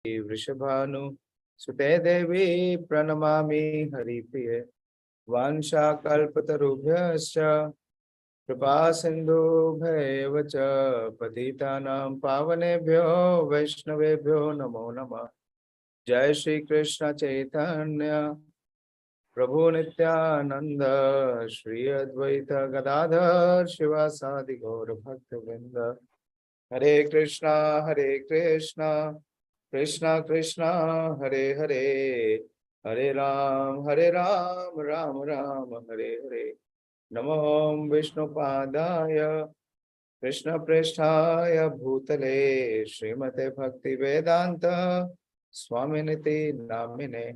वृषभानु सुते देवी प्रणमामि हरिप्रिये वाञ्छाकल्पतरुभ्यश्च कृपा सिन्धुभ्यैव च पतितानां पावनेभ्यो वैष्णवेभ्यो नमो नमः। जय श्री कृष्ण चैतन्य प्रभु नित्यानंद श्री अद्वैत गदाधर शिवासादि गौर भक्त वृंद। हरे कृष्णा कृष्णा कृष्णा हरे हरे, हरे राम राम राम हरे हरे। नमो विष्णुपादाय कृष्ण पृष्ठाय भूतले श्रीमते भक्ति वेदांत स्वामिनिति नामिने।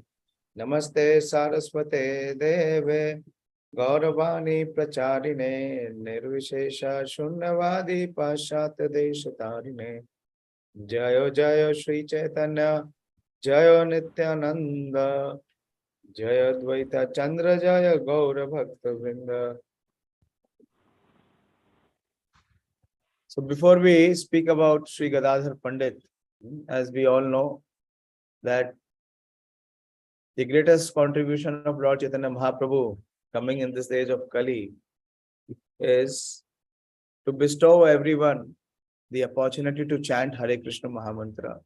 नमस्ते सारस्वते देवे गौरवाणी प्रचारिणे निर्विशेष शून्यवादी पाश्चात्य देशतारिणे। जयो जयो श्री चैतन्य जयो नित्यानंद जय द्वैत चंद्र जय गौर भक्त वृंद। So before we speak about Sri Gadadhar Pandit, as we all know that the greatest contribution of Lord Chaitanya Mahaprabhu coming in this age of Kali is to bestow everyone the opportunity to chant Hare Krishna Mahamantra.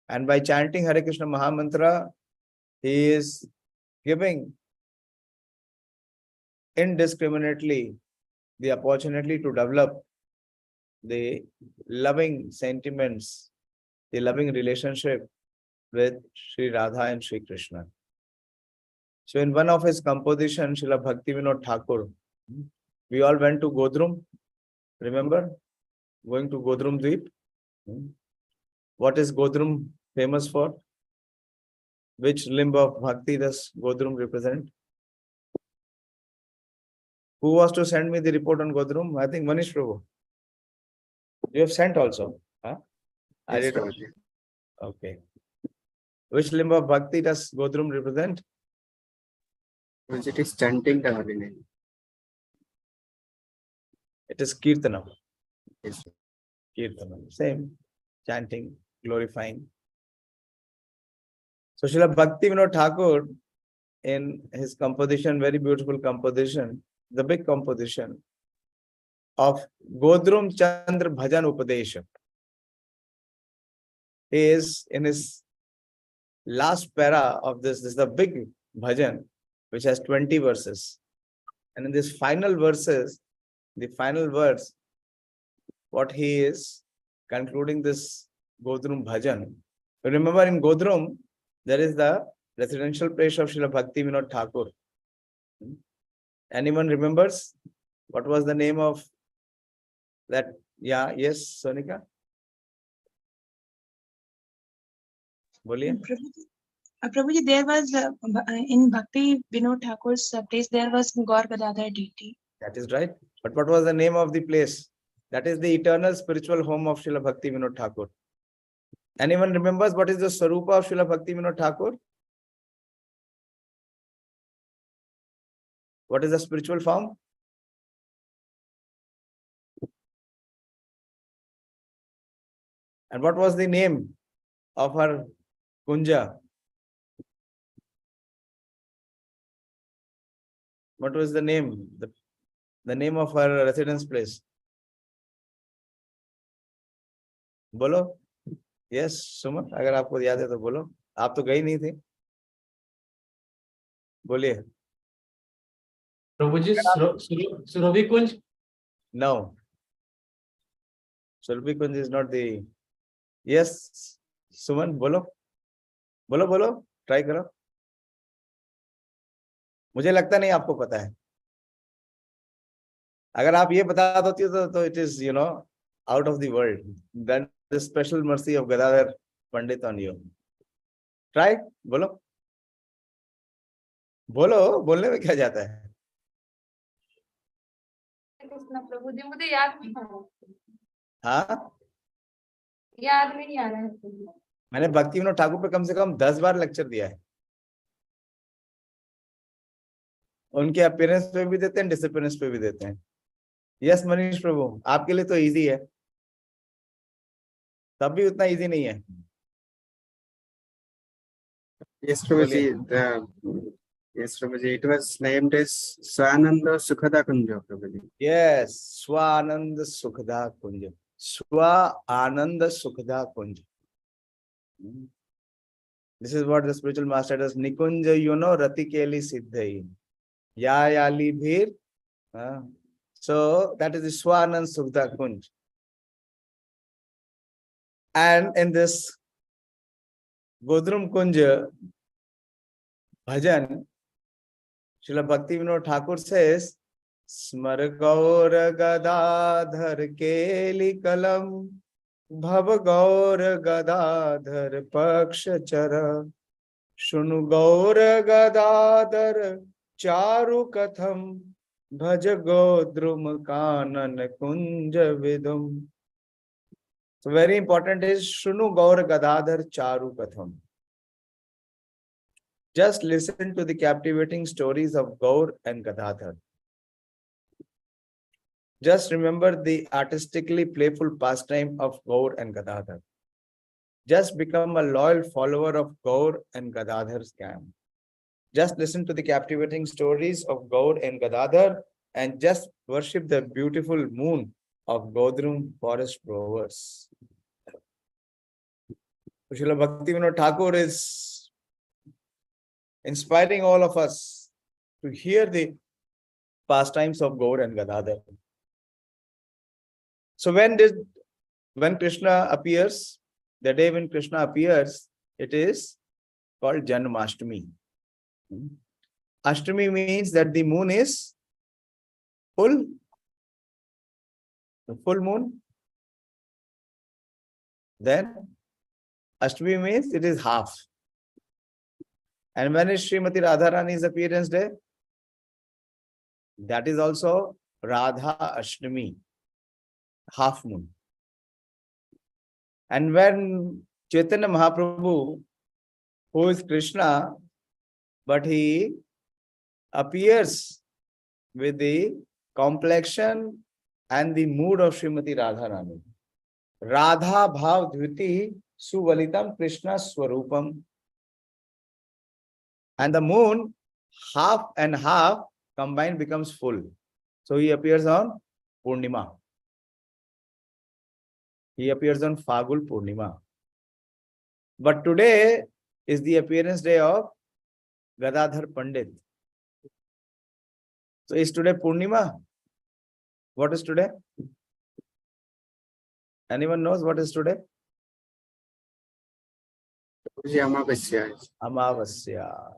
And by chanting Hare Krishna Mahamantra, he is giving indiscriminately the opportunity to develop the loving sentiments, the loving relationship with Sri Radha and Sri Krishna. So in one of his compositions, Srila Bhakti Vinod Thakur, we all went to Godrum. Remember going to Godrum Dweep? What is Godrum famous for? Which limb of Bhakti does Godrum represent? Who was to send me the report on Godrum? I think Manish Prabhu. You have sent also. Huh? I did. Okay. Which limb of Bhakti does Godrum represent? It is chanting the holy name. It is Kirtanam. Yes. Kirtanam. Same. Chanting, glorifying. So Srila Bhakti Vinod Thakur, in his composition, very beautiful composition, the big composition of Godrum Chandra Bhajan Upadesha, is in his last para of this is the big bhajan, which has 20 verses. And in this final verses, the final verse, what he is concluding this Godrum bhajan. Remember in Godrum, there is the residential place of Srila Bhakti Vinod Thakur. Anyone remembers what was the name of that? Yeah, yes, Sonika? Boliye. Prabhuji, there was in Bhakti Vinod Thakur's place, there was Gaur Gadadhar deity. That is right. But what was the name of the place? That is the eternal spiritual home of Srila Bhakti Vinod Thakur. Anyone remembers what is the Sarupa of Srila Bhakti Vinod Thakur? What is the spiritual form? And what was the name of her Kunja? What was the name? The name of her residence place? बोलो. Yes, सुमन, अगर आपको याद है तो बोलो. आप तो गई नहीं थी. बोलिए. प्रभुजी सुरभि कुंज. No. Surabhi Kunj is not the. Yes, Suman, बोलो. बोलो. Try करो. मुझे लगता नहीं आपको पता है. अगर आप ये बता देती हो तो it is, out of the world. Then the special mercy of Gadadhar Pandit on you. Try, बोलो. बोलने में क्या जाता है? प्रभु जी मुझे याद नहीं आ रहा. हाँ, याद में नहीं आ रहा है. मैंने भक्ति विनोद ठाकुर पे कम से कम 10 बार लेक्चर दिया है. उनके अपीयरेंस पे भी देते हैं, डिसअपीयरेंस पे भी देते हैं. यस मनीष प्रभु, आपके लिए तो इजी है, तब भी उतना इजी नहीं है. Yes, Prabhuji, yes, Prabhuji, it was named as Swananda Sukhada Kunja, Prabhuji. Yes, Swananda Sukhda Kunja. Swa Ananda Sukhda Kunja. Hmm. This is what the spiritual master does. Nikunja, Rati Keli Siddhai. Ya Yali Bhir. So that is the Swanand Sukhda Kunj. And in this Godrum Kunja bhajan, Srila Bhakti Vinod Thakur says, Smar Gaur Gadadhar Keli Kalam Bhav Gaur Gadadhar Paksha Chara Shunu Gaur Gadadhar Charu Katham Bhaj Godrum Kanan Kunja Vidum. So very important is Shunu Gaur Gadadhar Charu Katham. Just listen to the captivating stories of Gaur and Gadadhar. Just remember the artistically playful pastime of Gaur and Gadadhar. Just become a loyal follower of Gaur and Gadadhar's camp. Just listen to the captivating stories of Gaur and Gadadhar and just worship the beautiful moon of Godrum forest rovers. Srila Bhakti Vinod Thakur is inspiring all of us to hear the pastimes of Gaur and Gadadhar. So when Krishna appears, the day when Krishna appears, it is called Janmashtami. Ashtami means that the moon is full. The full moon. Then Ashtami means it is half. And when is Srimati Radharani's appearance day? That is also Radha Ashtami, half moon. And when Chaitanya Mahaprabhu, who is Krishna, but he appears with the complexion and the mood of Srimati Radharani. Radha Bhav Dviti Suvalitam Krishna Swarupam. And the moon, half and half combined becomes full. So he appears on Purnima. He appears on Fagul Purnima. But today is the appearance day of Gadadhar Pandit. So is today Purnima? What is today? Anyone knows what is today? Prabhuji, Amavasya. Amavasya.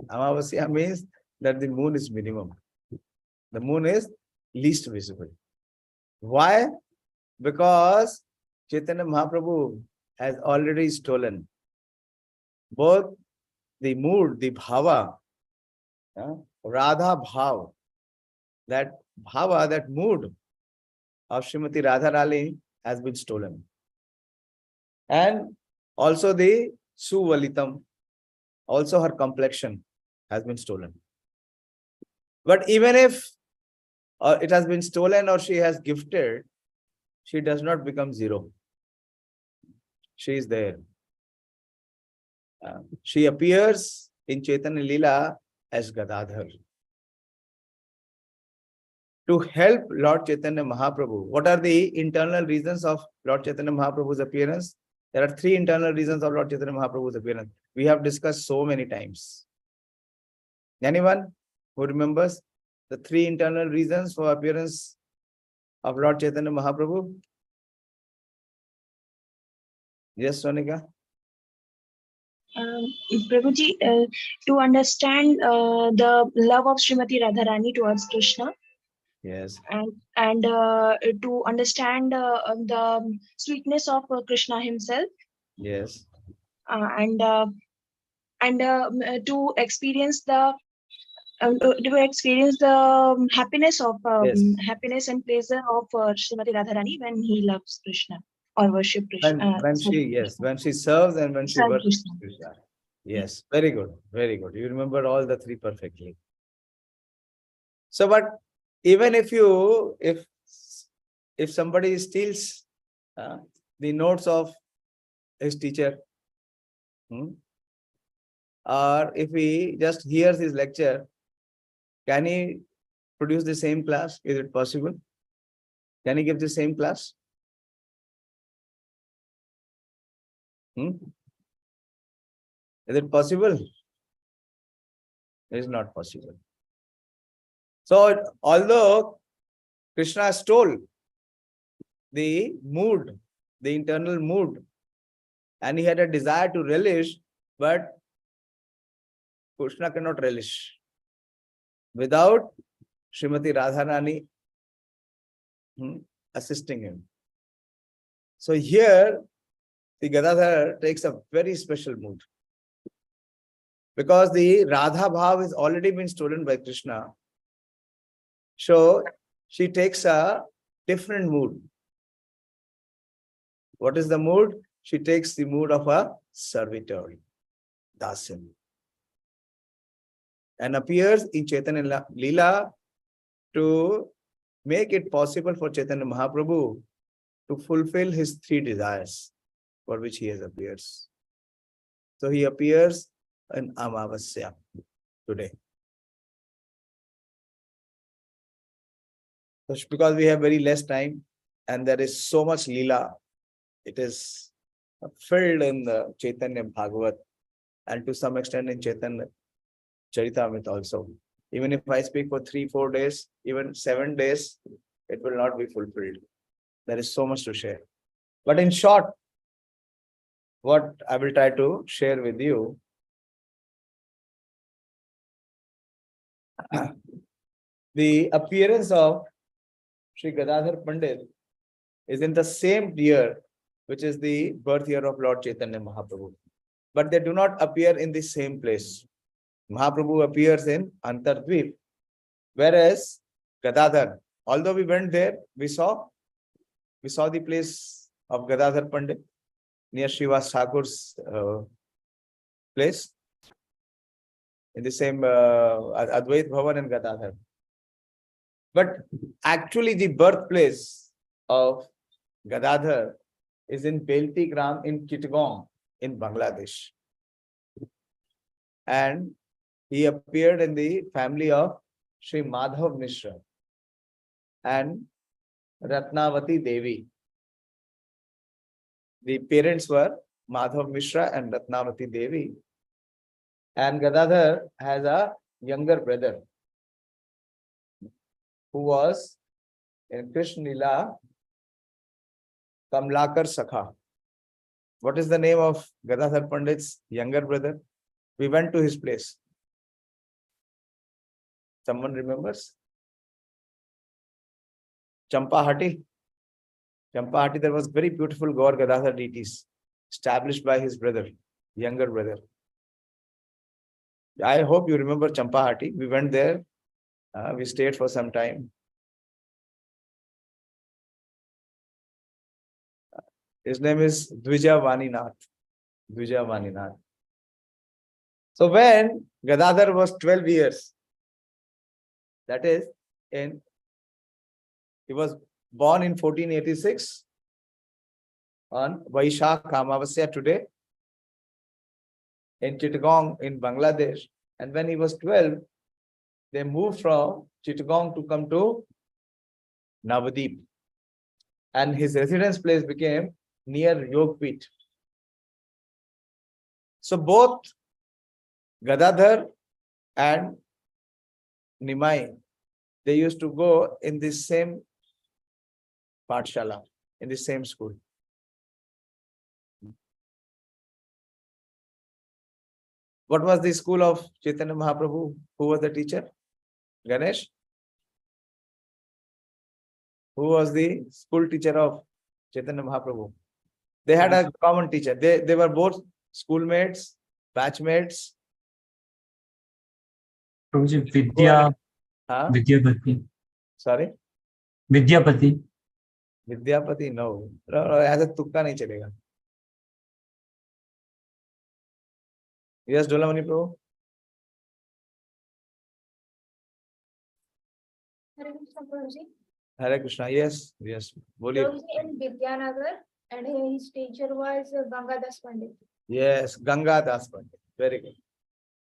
Amavasya means that the moon is minimum. The moon is least visible. Why? Because Chaitanya Mahaprabhu has already stolen both the mood, the bhava, Radha bhav, that bhava, that mood of Srimati Radharani has been stolen. And also the Suvalitam, also her complexion has been stolen. But even if it has been stolen or she has gifted, she does not become zero. She is there. She appears in Chaitanya Leela as Gadadhar. To help Lord Chaitanya Mahaprabhu, what are the internal reasons of Lord Chaitanya Mahaprabhu's appearance? There are three internal reasons of Lord Chaitanya Mahaprabhu's appearance. We have discussed so many times. Anyone who remembers the three internal reasons for appearance of Lord Chaitanya Mahaprabhu? Yes, Sonika? Prabhuji, to understand the love of Srimati Radharani towards Krishna, Yes. and to understand the sweetness of Krishna himself, Yes. and to experience the happiness of Yes. happiness and pleasure of Srimati Radharani when he loves Krishna or worship Krishna. When she serves and when she Serve worships Krishna. Krishna. Yes, very good, very good. You remember all the three perfectly. So, but even if somebody steals the notes of his teacher, or if he just hears his lecture, can he produce the same class? Is it possible? Can he give the same class? Is it possible? It is not possible. So, although Krishna stole the mood, the internal mood, and he had a desire to relish, but Krishna cannot relish without Srimati Radharani assisting him. So here, the Gadadhar takes a very special mood. Because the Radha Bhav has already been stolen by Krishna. So she takes a different mood. What is the mood? She takes the mood of a servitor, Dasin, and appears in Chaitanya Leela to make it possible for Chaitanya Mahaprabhu to fulfill his three desires for which he has appeared. So he appears in Amavasya today. So because we have very less time and there is so much Leela, it is filled in the Chaitanya Bhagavat and to some extent in Chaitanya Charitamrita also. Even if I speak for 3-4 days, even 7 days, it will not be fulfilled. There is so much to share. But in short, what I will try to share with you, the appearance of Sri Gadadhar Pandit is in the same year, which is the birth year of Lord Chaitanya Mahaprabhu. But they do not appear in the same place. Mahaprabhu appears in Antardvip, whereas Gadadhar, although we went there, we saw the place of Gadadhar Pandit near Srivas Thakur's place in the same Advait Bhavan and Gadadhar. But actually the birthplace of Gadadhar is in Belti Gram in Chittagong in Bangladesh. And he appeared in the family of Sri Madhav Mishra and Ratnavati Devi. The parents were Madhav Mishra and Ratnavati Devi. And Gadadhar has a younger brother who was in Krishna Lila Kamlakar Sakha. What is the name of Gadadhar Pandit's younger brother? We went to his place. Someone remembers? Champahati. Champahati, there was very beautiful Gaur Gadadhar deities established by his brother, younger brother. I hope you remember Champahati. We went there. We stayed for some time. His name is Dvija Vaninath. Dvija Vaninath. So when Gadadhar was 12 years, that is, he was born in 1486 on Vaishakh Amavasya today in Chittagong in Bangladesh. And when he was 12, they moved from Chittagong to come to Navadip. And his residence place became near Yogpit. So both Gadadhar and Nimai, they used to go in the same Pathshala, in the same school. What was the school of Chaitanya Mahaprabhu? Who was the teacher? Ganesh? Who was the school teacher of Chaitanya Mahaprabhu? They had a common teacher. They were both schoolmates, batchmates. Prabhuji, Vidya, Huh? Vidyapati. Sorry? Vidyapati. Vidyapati, no. No, ऐसा तुक्का नहीं चलेगा. Yes, Dolamani Prabhu. Hare Krishna, Prabhuji. Hare Krishna. Yes, yes. बोलिए. Prabhuji in Vidyanagar, and his teacher was Gangadas Pandit. Yes, Ganga Das Pandit. Very good.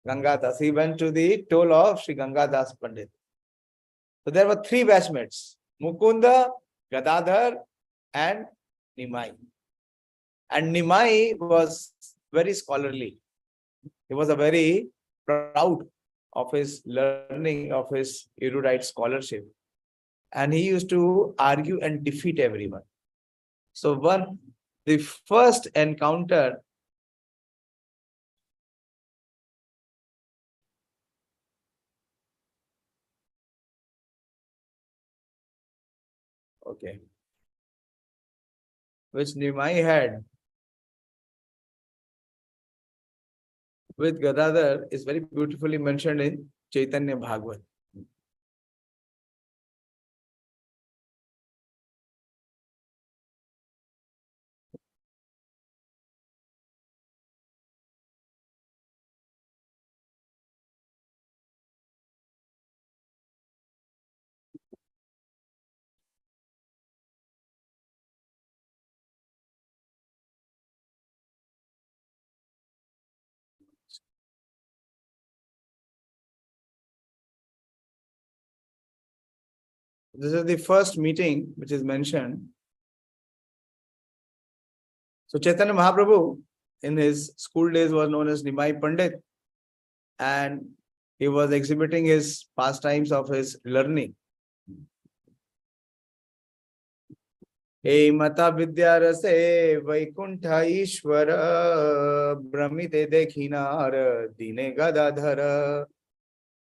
Gangadas. He went to the toll of Sri Gangadas Pandit. So there were three batchmates, Mukunda, Gadadhar, and Nimai. And Nimai was very scholarly. He was a very proud of his learning, of his erudite scholarship. And he used to argue and defeat everyone. So the first encounter, okay, which Nimai had with Gadadhar is very beautifully mentioned in Chaitanya Bhagavat. This is the first meeting which is mentioned. So Chaitanya Mahaprabhu in his school days was known as Nimai Pandit, and he was exhibiting his pastimes of his learning. Hey Mata Vidya Rase Vaikuntha Ishvara Brahmite Dekhinar Dine Gadadhara.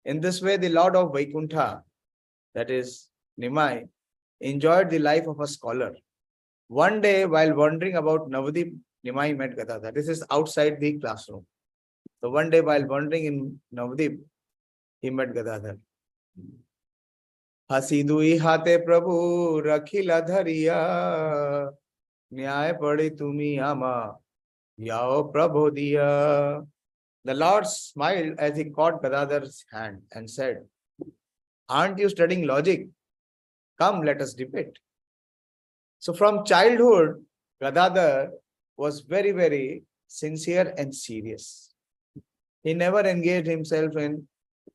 In this way, the Lord of Vaikuntha, that is Nimai, enjoyed the life of a scholar. One day, while wandering about Navadip, Nimai met Gadadhar. This is outside the classroom. So one day, while wandering in Navadip, he met Gadadhar. हसी दुई हाथे प्रभु रखिला धरिया न्याय पड़े तुम्ही आमा याओ प्रभो दिया. The Lord smiled as he caught Gadadhar's hand and said, "Aren't you studying logic? Come, let us debate." So from childhood, Gadadhar was very, very sincere and serious. He never engaged himself in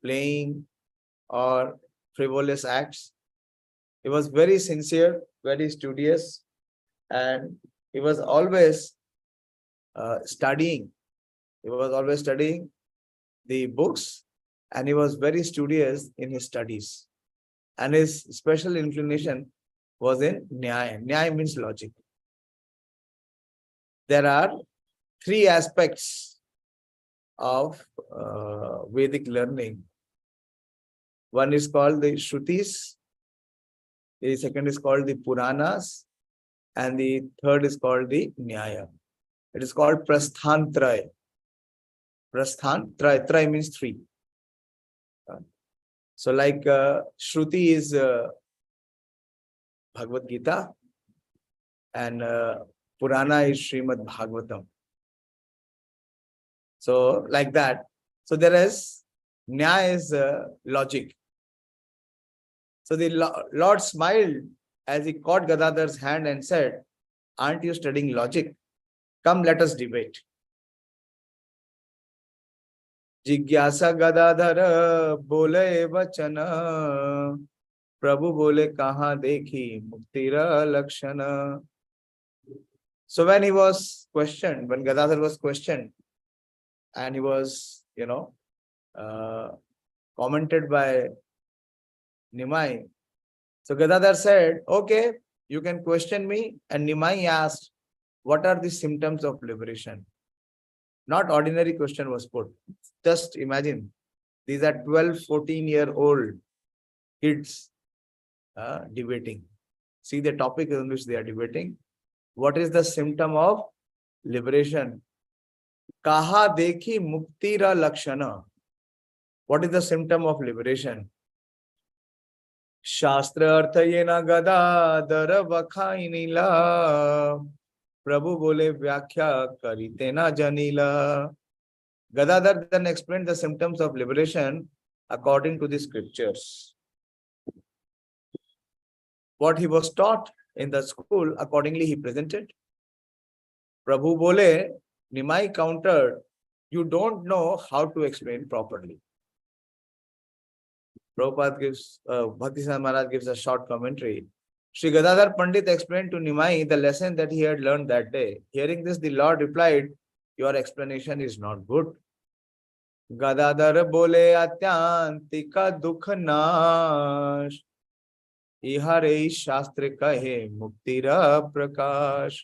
playing or frivolous acts. He was very sincere, very studious, and he was always studying. He was always studying the books, and he was very studious in his studies. And his special inclination was in Nyaya. Nyaya means logic. There are three aspects of Vedic learning. One is called the Shrutis, the second is called the Puranas, and the third is called the Nyaya. It is called Prasthantraya. Prasthantraya, Traya means three. So like Shruti is Bhagavad Gita, and Purana is Srimad Bhagavatam. So like that. So there is Nyaya is logic. So the Lord smiled as he caught Gadadhar's hand and said, "Aren't you studying logic? Come, let us debate." Jigyasa Gadadhar bole vachana Prabhu bole kaha dekhi muktira lakshana. So when he was questioned, when Gadadhar was questioned, and he was, commented by Nimai. So Gadadhar said, "Okay, you can question me." And Nimai asked, "What are the symptoms of liberation?" Not ordinary question was put. Just imagine, these are 12, 14-year-old kids debating. See the topic on which they are debating. What is the symptom of liberation? Kaha dekhi muktira lakshana. What is the symptom of liberation? Shastra arthayena Gadadhar vakhainila Prabhu bole vyakhya karitena janila. Gadadhar then explained the symptoms of liberation according to the scriptures. What he was taught in the school, accordingly he presented. Prabhu bole, Nimai countered you don't know how to explain properly. Prabhupada gives, Bhaktisiddhanta Maharaj gives a short commentary. Sri Gadadhar Pandit explained to Nimai the lesson that he had learned that day. Hearing this, the Lord replied, your explanation is not good. Gadadhar bole atyantika dukh nash. Ihare shastra kahe muktira prakash.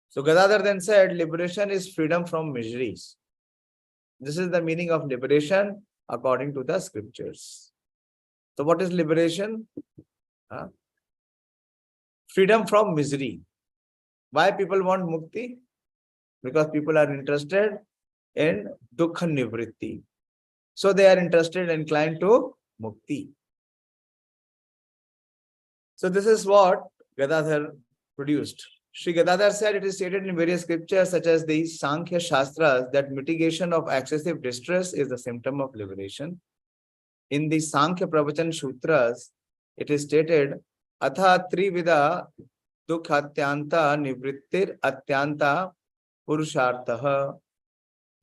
So Gadadhar then said, liberation is freedom from miseries. This is the meaning of liberation according to the scriptures. So what is liberation? Freedom from misery. Why people want mukti? Because people are interested in dukha nivritti. So they are interested and inclined to mukti. So this is what Gadadhar produced. Sri Gadadhar said it is stated in various scriptures such as the Sankhya Shastras that mitigation of excessive distress is the symptom of liberation. In the Sankhya Pravachan Sutras, it is stated, Atha Trivida Dukhatyanta Nivrittir Atyanta Purushartha.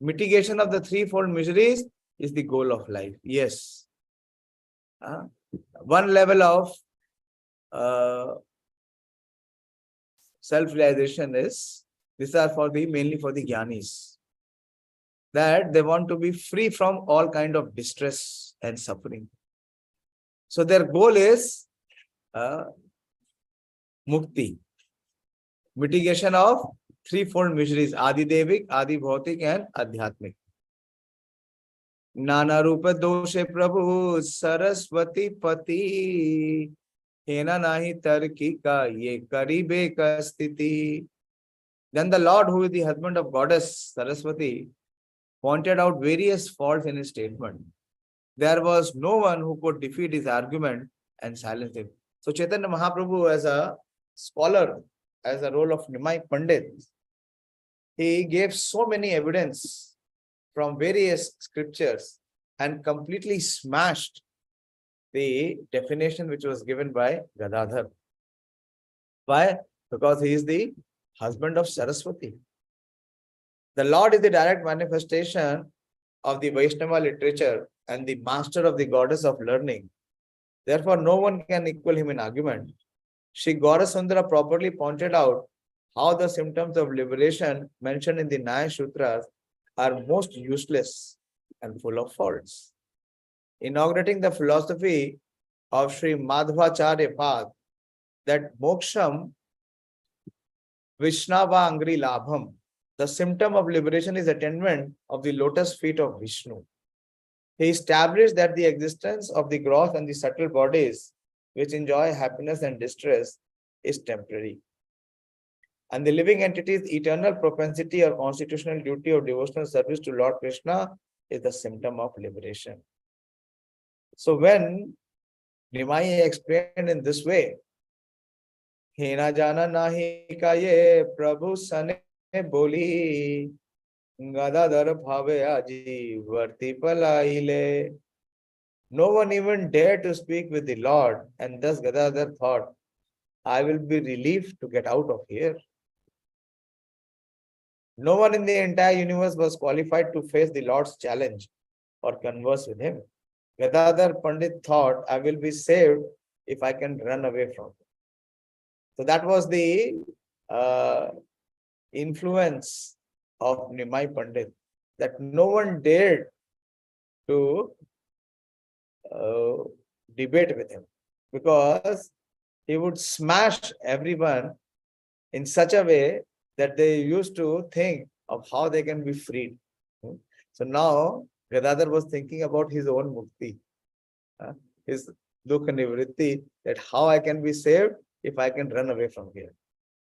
Mitigation of the threefold miseries is the goal of life. Yes. One level of self-realization is, these are for the mainly for the jnanis, that they want to be free from all kind of distress and suffering. So their goal is mukti, mitigation of threefold miseries, Adi Devik, Adi Bhautik and Adhyatmik. Nana Rupa Doshe Prabhu Saraswati Pati Hena Nahi Tarki Ka Ye Karibe Ka Sthiti. Then the Lord, who is the husband of Goddess Saraswati, pointed out various faults in his statement. There was no one who could defeat his argument and silence him. So Chaitanya Mahaprabhu, as a scholar, as a role of Nimai Pandit, he gave so many evidence from various scriptures and completely smashed the definition which was given by Gadadhar. Why? Because he is the husband of Saraswati. The Lord is the direct manifestation of the Vaishnava literature and the master of the goddess of learning. Therefore, no one can equal him in argument. Shri Gaurasundara properly pointed out how the symptoms of liberation mentioned in the Nyaya Sutras are most useless and full of faults. Inaugurating the philosophy of Sri Madhvacharya Pad, that moksham Vishnava Angri Labham, the symptom of liberation is attainment of the lotus feet of Vishnu. He established that the existence of the gross and the subtle bodies which enjoy happiness and distress is temporary. And the living entity's eternal propensity or constitutional duty of devotional service to Lord Krishna is the symptom of liberation. So when Nimai explained in this way, Hena jana nahi ka ye Prabhu sane boli Gadadhar bhave aji varti palaile. No one even dared to speak with the Lord, and thus Gadadhar thought, I will be relieved to get out of here. No one in the entire universe was qualified to face the Lord's challenge or converse with him. Gadadhar Pandit thought, I will be saved if I can run away from him. So that was the influence of Nimai Pandit, that no one dared to debate with him, because he would smash everyone in such a way that they used to think of how they can be freed. So now Gadadhar was thinking about his own mukti, his dukha nivritti, that how I can be saved if I can run away from here.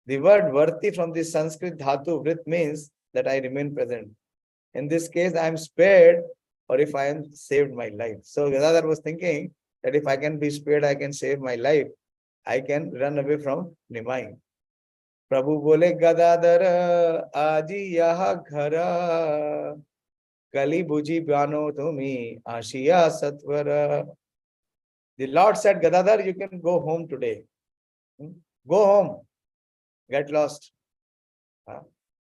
The word varti from the Sanskrit dhatu vrit means that I remain present. In this case, I am spared, or if I am saved my life. So Gadadhar was thinking that if I can be spared, I can save my life, I can run away from Nimai. Prabhu bole Gadadhar aji yaha ghara kali buji bano tumi ashiya satvara. The Lord said, Gadadhar, you can go home today. Go home. Get lost.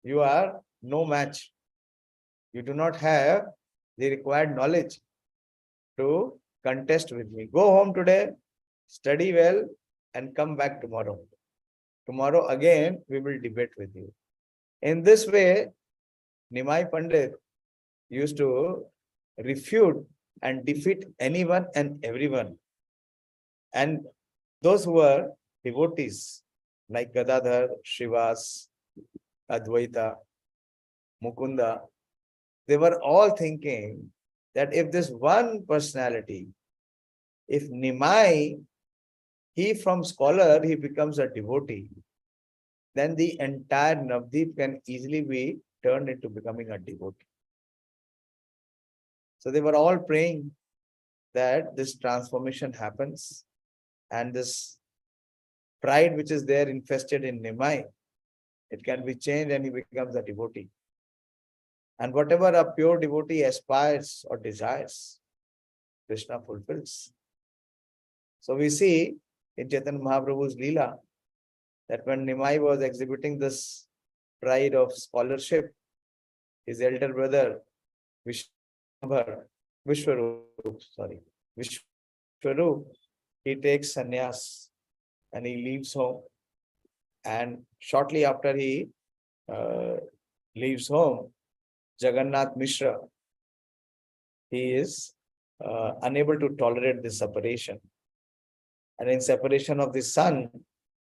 You are no match. You do not have the required knowledge to contest with me. Go home today, study well, and come back tomorrow. Tomorrow again, we will debate with you. In this way, Nimai Pandit used to refute and defeat anyone and everyone. And those who were devotees like Gadadhar, Srivas, Advaita, Mukunda, they were all thinking that if this one personality, if Nimai, he from scholar, he becomes a devotee, then the entire Navdeep can easily be turned into becoming a devotee. So they were all praying that this transformation happens and this pride which is there infested in Nimai, it can be changed and he becomes a devotee. And whatever a pure devotee aspires or desires, Krishna fulfills. So we see in Chaitanya Mahaprabhu's Leela that when Nimai was exhibiting this pride of scholarship, his elder brother Vishwarup, he takes sannyas and he leaves home. And shortly after he leaves home, Jagannath Mishra, he is unable to tolerate this separation. And in separation of the son,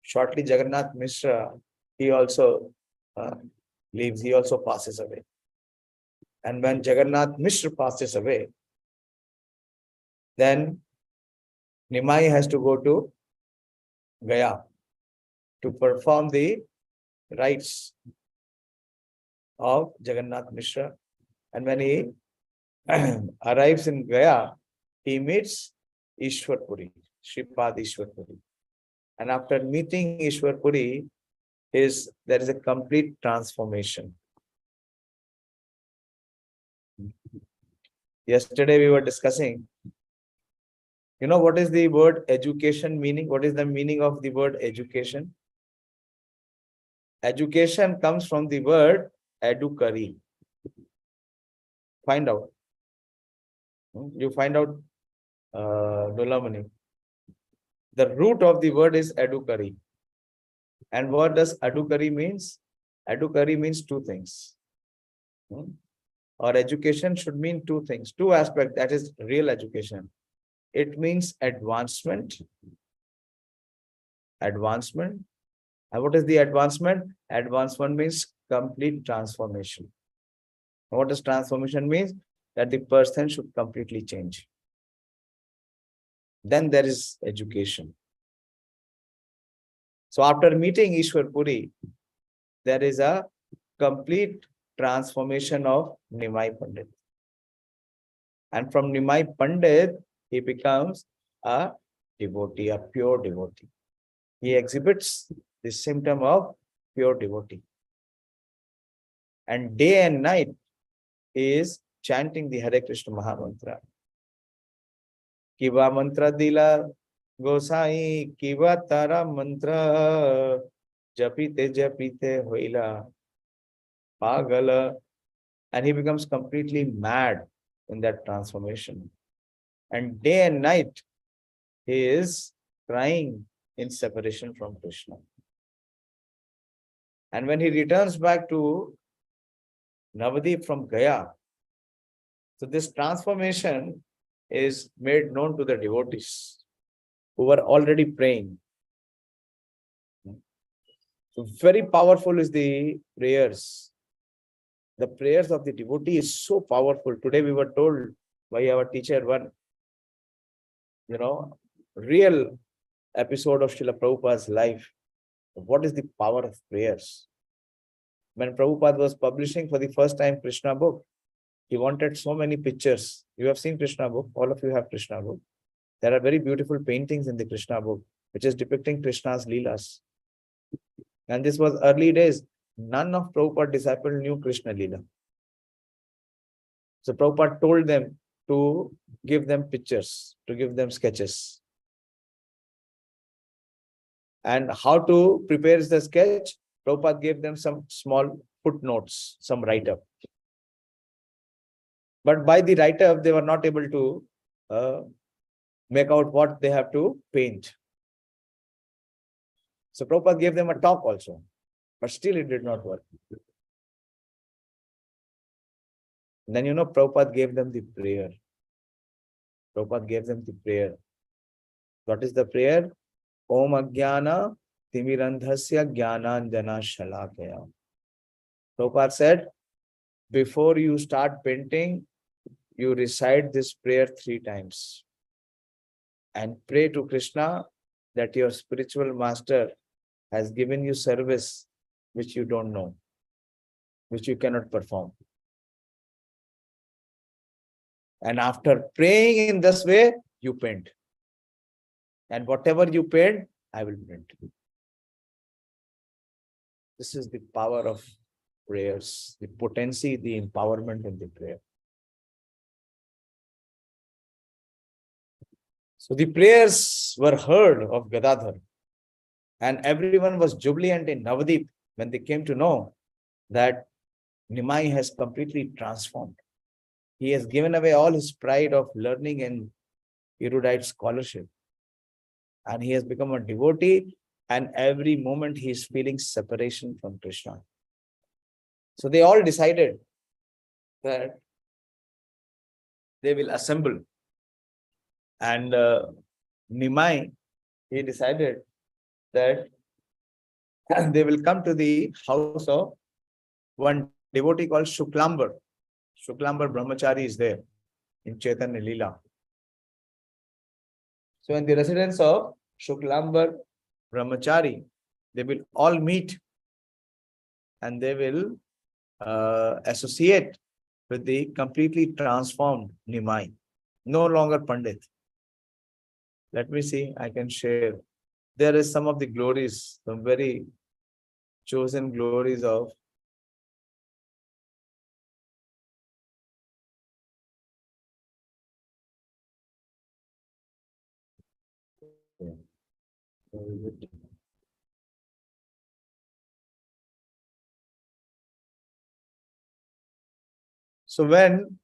shortly Jagannath Mishra, he also leaves, he also passes away. And when Jagannath Mishra passes away, then Nimai has to go to Gaya to perform the rites of Jagannath Mishra. And when he arrives in Gaya, he meets Ishwarpuri, Shripad Ishwarpuri. And after meeting Ishwarpuri, there is a complete transformation. Yesterday we were discussing, you know, what is the word education meaning? What is the meaning of the word education? Education comes from the word edukari. Find out. You find out, Dolamani. The root of the word is edukari. And what does edukari means? Edukari means two things. Or education should mean two things, two aspects, that is real education. It means advancement. Advancement. And what is the advancement? Advancement means complete transformation. And what does transformation mean? That the person should completely change. Then there is education. So after meeting Ishwar Puri, there is a complete transformation of Nimai Pandit. And from Nimai Pandit, he becomes a devotee, a pure devotee. He exhibits the symptom of pure devotee. And day and night, he is chanting the Hare Krishna Mahamantra. Kiva mantra dila Gosai, Kiva tara mantra Japite japite hoila Pagala. And he becomes completely mad in that transformation. And day and night, he is crying in separation from Krishna. And when he returns back to Navadip from Gaya, so this transformation is made known to the devotees who were already praying. So very powerful is the prayers. The prayers of the devotee is so powerful. Today we were told by our teacher one, real episode of Srila Prabhupada's life. What is the power of prayers? When Prabhupada was publishing for the first time Krishna book, he wanted so many pictures. You have seen Krishna book. All of you have Krishna book. There are very beautiful paintings in the Krishna book, which is depicting Krishna's Leelas. And this was early days. None of Prabhupada's disciples knew Krishna Leela. So Prabhupada told them to give them pictures, to give them sketches. And how to prepare the sketch? Prabhupada gave them some small footnotes, some write-up. But by the write-up, they were not able to make out what they have to paint. So Prabhupada gave them a talk also, but still it did not work. Then Prabhupada gave them the prayer. Prabhupada gave them the prayer. What is the prayer? Om Ajnana Timirandhasya Jnananjana Shalakaya. Prabhupada said, before you start painting, you recite this prayer 3 times and pray to Krishna that your spiritual master has given you service which you don't know, which you cannot perform. And after praying in this way, you paint. And whatever you paint, I will print. This is the power of prayers, the potency, the empowerment in the prayer. So the prayers were heard of Gadadhar, and everyone was jubilant in Navadip when they came to know that Nimai has completely transformed. He has given away all his pride of learning and erudite scholarship, and he has become a devotee, and every moment he is feeling separation from Krishna. So they all decided that they will assemble, and Nimai, he decided that they will come to the house of one devotee called Shuklambar. Shuklambar Brahmachari is there in Chaitanya Leela. So in the residence of Shuklambar Brahmachari, they will all meet and they will associate with the completely transformed Nimai, no longer Pandit. Let me see, I can share. There is some of the glories, some very chosen glories of So when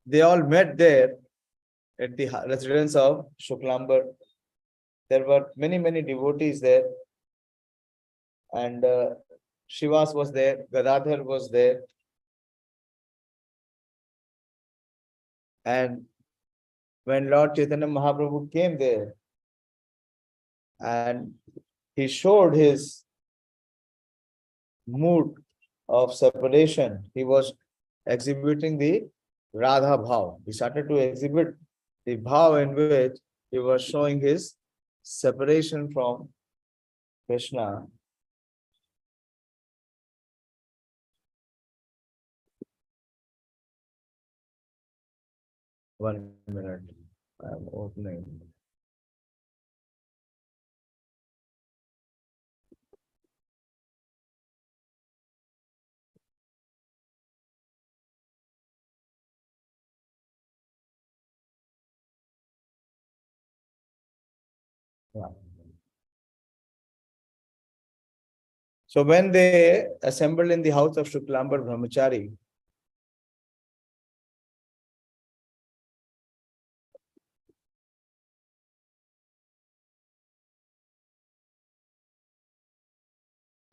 they all met there at the residence of Shuklambar, there were many devotees there, and Shivas was there, Gadadhar was there, and when Lord Chaitanya Mahaprabhu came there and he showed his mood of separation, he was exhibiting the Radha Bhav. He started to exhibit the Bhav in which he was showing his separation from Krishna. One minute, I am opening. Yeah. So when they assembled in the house of Shuklambar Brahmachari,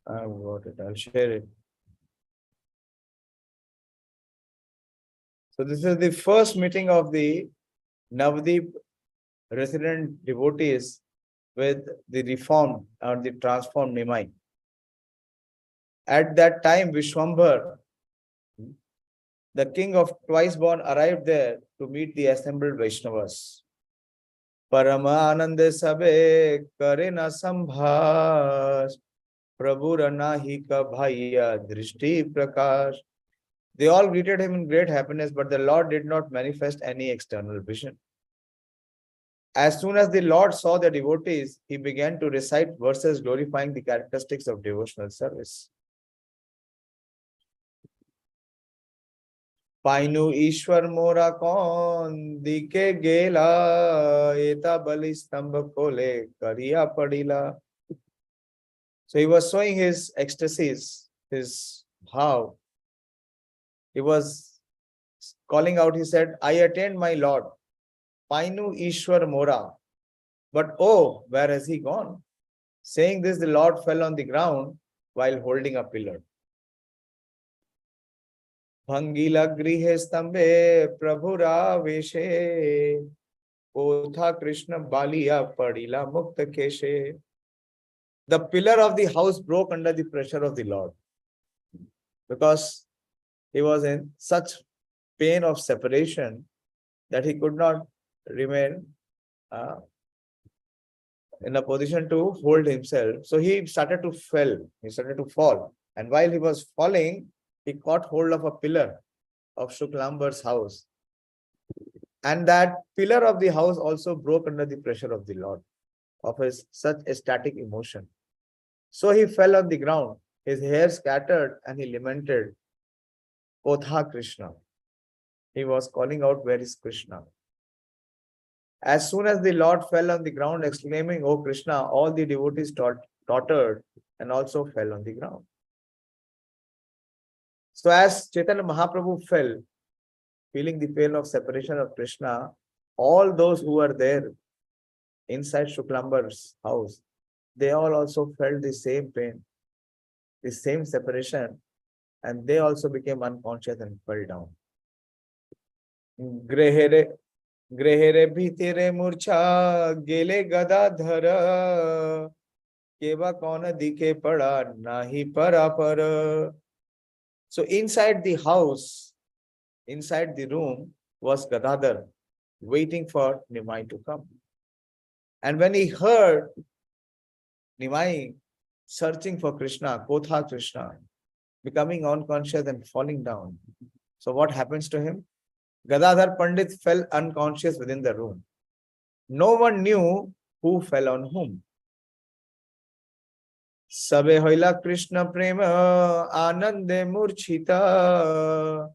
I've got it, I'll share it. So this is the first meeting of the Navadip resident devotees with the reformed or the transformed Nimai. At that time, Vishwambhar, the king of twice born, arrived there to meet the assembled Vaishnavas. Paramanande sabe karena sambhas Prabhu nahi ka bhaiya drishti prakash. They all greeted him in great happiness, but the Lord did not manifest any external vision. As soon as the Lord saw the devotees, he began to recite verses glorifying the characteristics of devotional service. Painu Ishwar Mora Kon Dike Gela Eta Bali Stambha Kole Kariya Padila. So he was showing his ecstasies, his bhav. He was calling out, he said, I attained my Lord, Painu Ishwar Mora. But oh, where has he gone? Saying this, the Lord fell on the ground while holding a pillar. Bhangila grihe stambe prabhura veshe Kotha Krishna Baliya Padila Mukta Keshe. The pillar of the house broke under the pressure of the Lord because he was in such pain of separation that he could not remain in a position to hold himself. So he started to fall. And while he was falling, he caught hold of a pillar of Shuklambar's house. And that pillar of the house also broke under the pressure of the Lord, of his such ecstatic emotion. So he fell on the ground, his hair scattered, and he lamented, Kotha Krishna. He was calling out, where is Krishna? As soon as the Lord fell on the ground, exclaiming, O Krishna, all the devotees tottered and also fell on the ground. So as Chaitanya Mahaprabhu fell, feeling the pain of separation of Krishna, all those who were there inside Shuklambar's house, they all also felt the same pain, the same separation, and they also became unconscious and fell down. Grehere bhitere murcha gele Gadadhar keva kauna dikhe pada nahi parapar. So inside the house, inside the room was Gadadhar waiting for Nimai to come. And when he heard Nimai searching for Krishna, Kotha Krishna, becoming unconscious and falling down. So what happens to him? Gadadhar Pandit fell unconscious within the room. No one knew who fell on whom. Sabe hoila Krishna prema anande murchita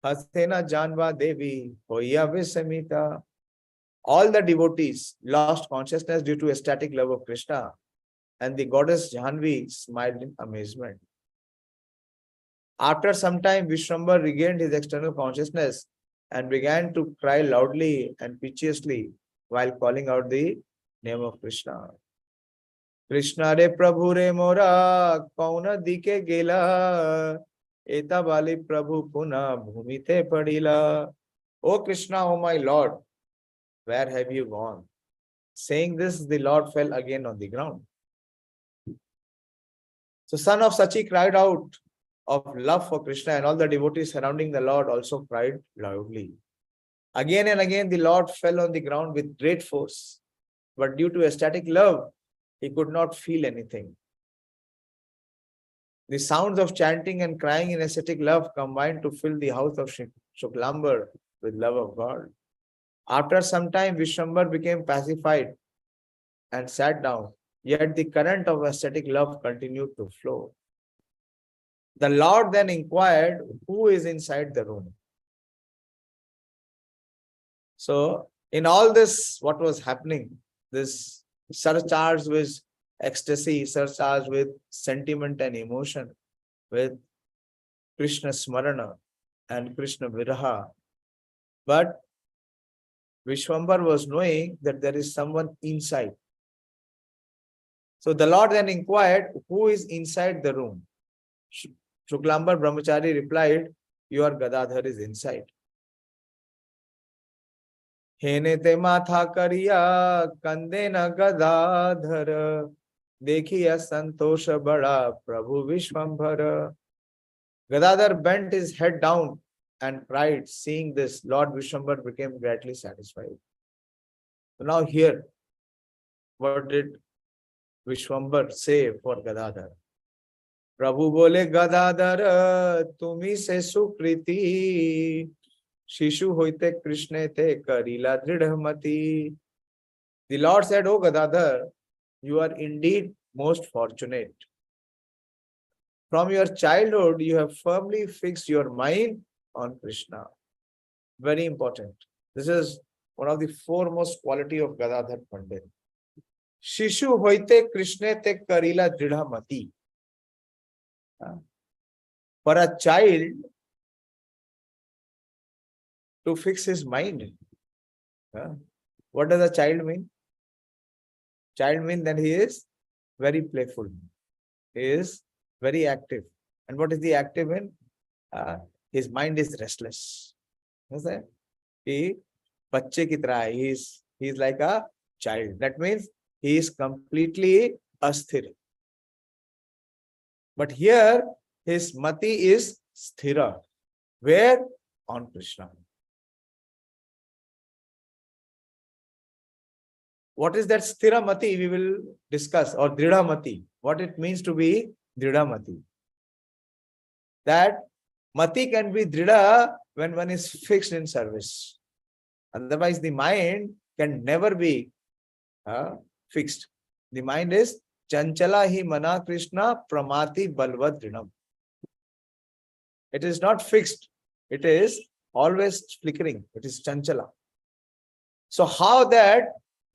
hasena janva devi hoya visamita. All the devotees lost consciousness due to ecstatic love of Krishna, and the goddess Janvi smiled in amazement. After some time, Vishwambar regained his external consciousness and began to cry loudly and piteously while calling out the name of Krishna. Krishna re Prabhu re mora kauna dike gela eta bali Prabhu puna bhumite padila. O Krishna, O my Lord, where have you gone? Saying this, the Lord fell again on the ground. So son of Sachi cried out of love for Krishna, and all the devotees surrounding the Lord also cried loudly. Again and again, the Lord fell on the ground with great force, but due to ecstatic love, he could not feel anything. The sounds of chanting and crying in ecstatic love combined to fill the house of Shuklambar with love of God. After some time, Vishwambar became pacified and sat down, yet the current of ecstatic love continued to flow. The Lord then inquired, who is inside the room? So, in all this, what was happening, this surcharged with ecstasy, surcharged with sentiment and emotion, with Krishna Smarana and Krishna Viraha. But Vishwambar was knowing that there is someone inside. So the Lord then inquired, who is inside the room? Shuklambar Brahmachari replied, your Gadadhar is inside. Hene te matha kariya kandena Gadadhar dekhiya santosha bada Prabhu Vishwambhara. Gadadhar bent his head down and cried. Seeing this, Lord Vishwambar became greatly satisfied. So now here, what did Vishwambar say for Gadadhar? Prabhu bole Gadadhar tumi se sukriti Shishu hoite Krishna te karila dridhamati. The Lord said, O Gadadhar, you are indeed most fortunate. From your childhood, you have firmly fixed your mind on Krishna. Very important. This is one of the foremost quality of Gadadhar Pandit. Shishu hoite Krishna te karila dridhamati. For a child, to fix his mind. What does a child mean? Child means that he is very playful. He is very active. And what is the active in? His mind is restless. Understand? He बच्चे की तरह है. He is like a child. That means he is completely asthir. But here his mati is sthira. Where? On Krishna. What is that sthira mati? We will discuss, or dridha mati. What it means to be dridha mati. That mati can be dridha when one is fixed in service. Otherwise, the mind can never be fixed. The mind is chanchala hi mana Krishna pramati balvad drinam. It is not fixed. It is always flickering. It is chanchala. So how that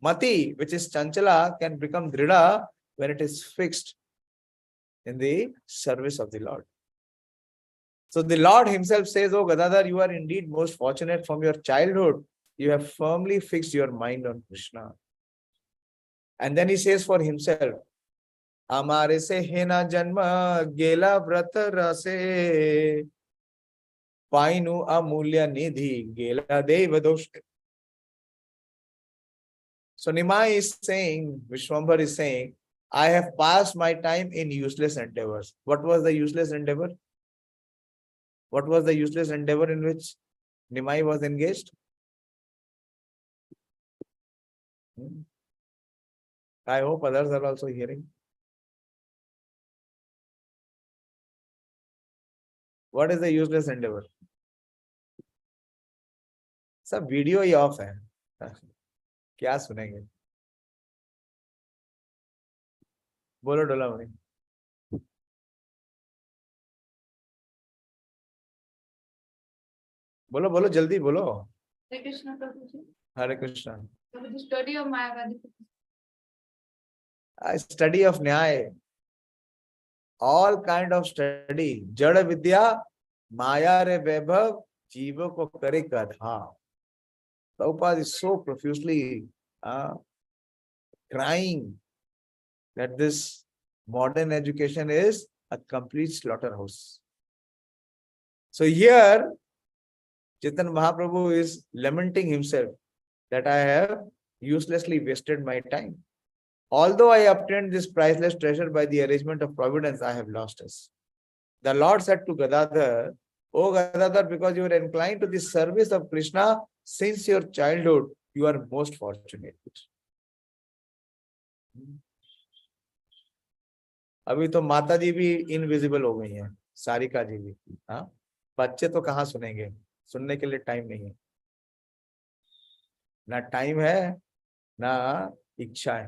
mati, which is chanchala, can become dridha when it is fixed in the service of the Lord. So the Lord himself says, "Oh Gadadhar, you are indeed most fortunate. From your childhood, you have firmly fixed your mind on Krishna." And then he says for himself, "Amare se hena janma gela vrata rase painu amulya nidhi gela deva doshte." So Nimai is saying, Vishwambar is saying, I have passed my time in useless endeavors. What was the useless endeavor? What was the useless endeavor in which Nimai was engaged? I hope others are also hearing. What is the useless endeavor? सब video he of है, क्या सुनेंगे? बोलो डोला मणि. बोलो बोलो जल्दी बोलो. Hare Krishna Prabhuji. Hare Krishna. Prabhuji, study of Mayavadi. A study of Nyaya. All kind of study. Jada Vidya, Maya re Vaibhav, Jiva ko kare Gadadhar. Prabhupada is so profusely crying that this modern education is a complete slaughterhouse. So here, Chaitanya Mahaprabhu is lamenting himself that I have uselessly wasted my time. Although I obtained this priceless treasure by the arrangement of providence, I have lost us. The Lord said to Gadadhar, "O Gadadhar, because you are inclined to the service of Krishna since your childhood, you are most fortunate." अभी तो माता जी भी invisible हो गई हैं, सारिका जी भी. हाँ, बच्चे तो कहाँ सुनेंगे, सुनने के लिए टाइम नहीं है, ना टाइम है ना इच्छा है.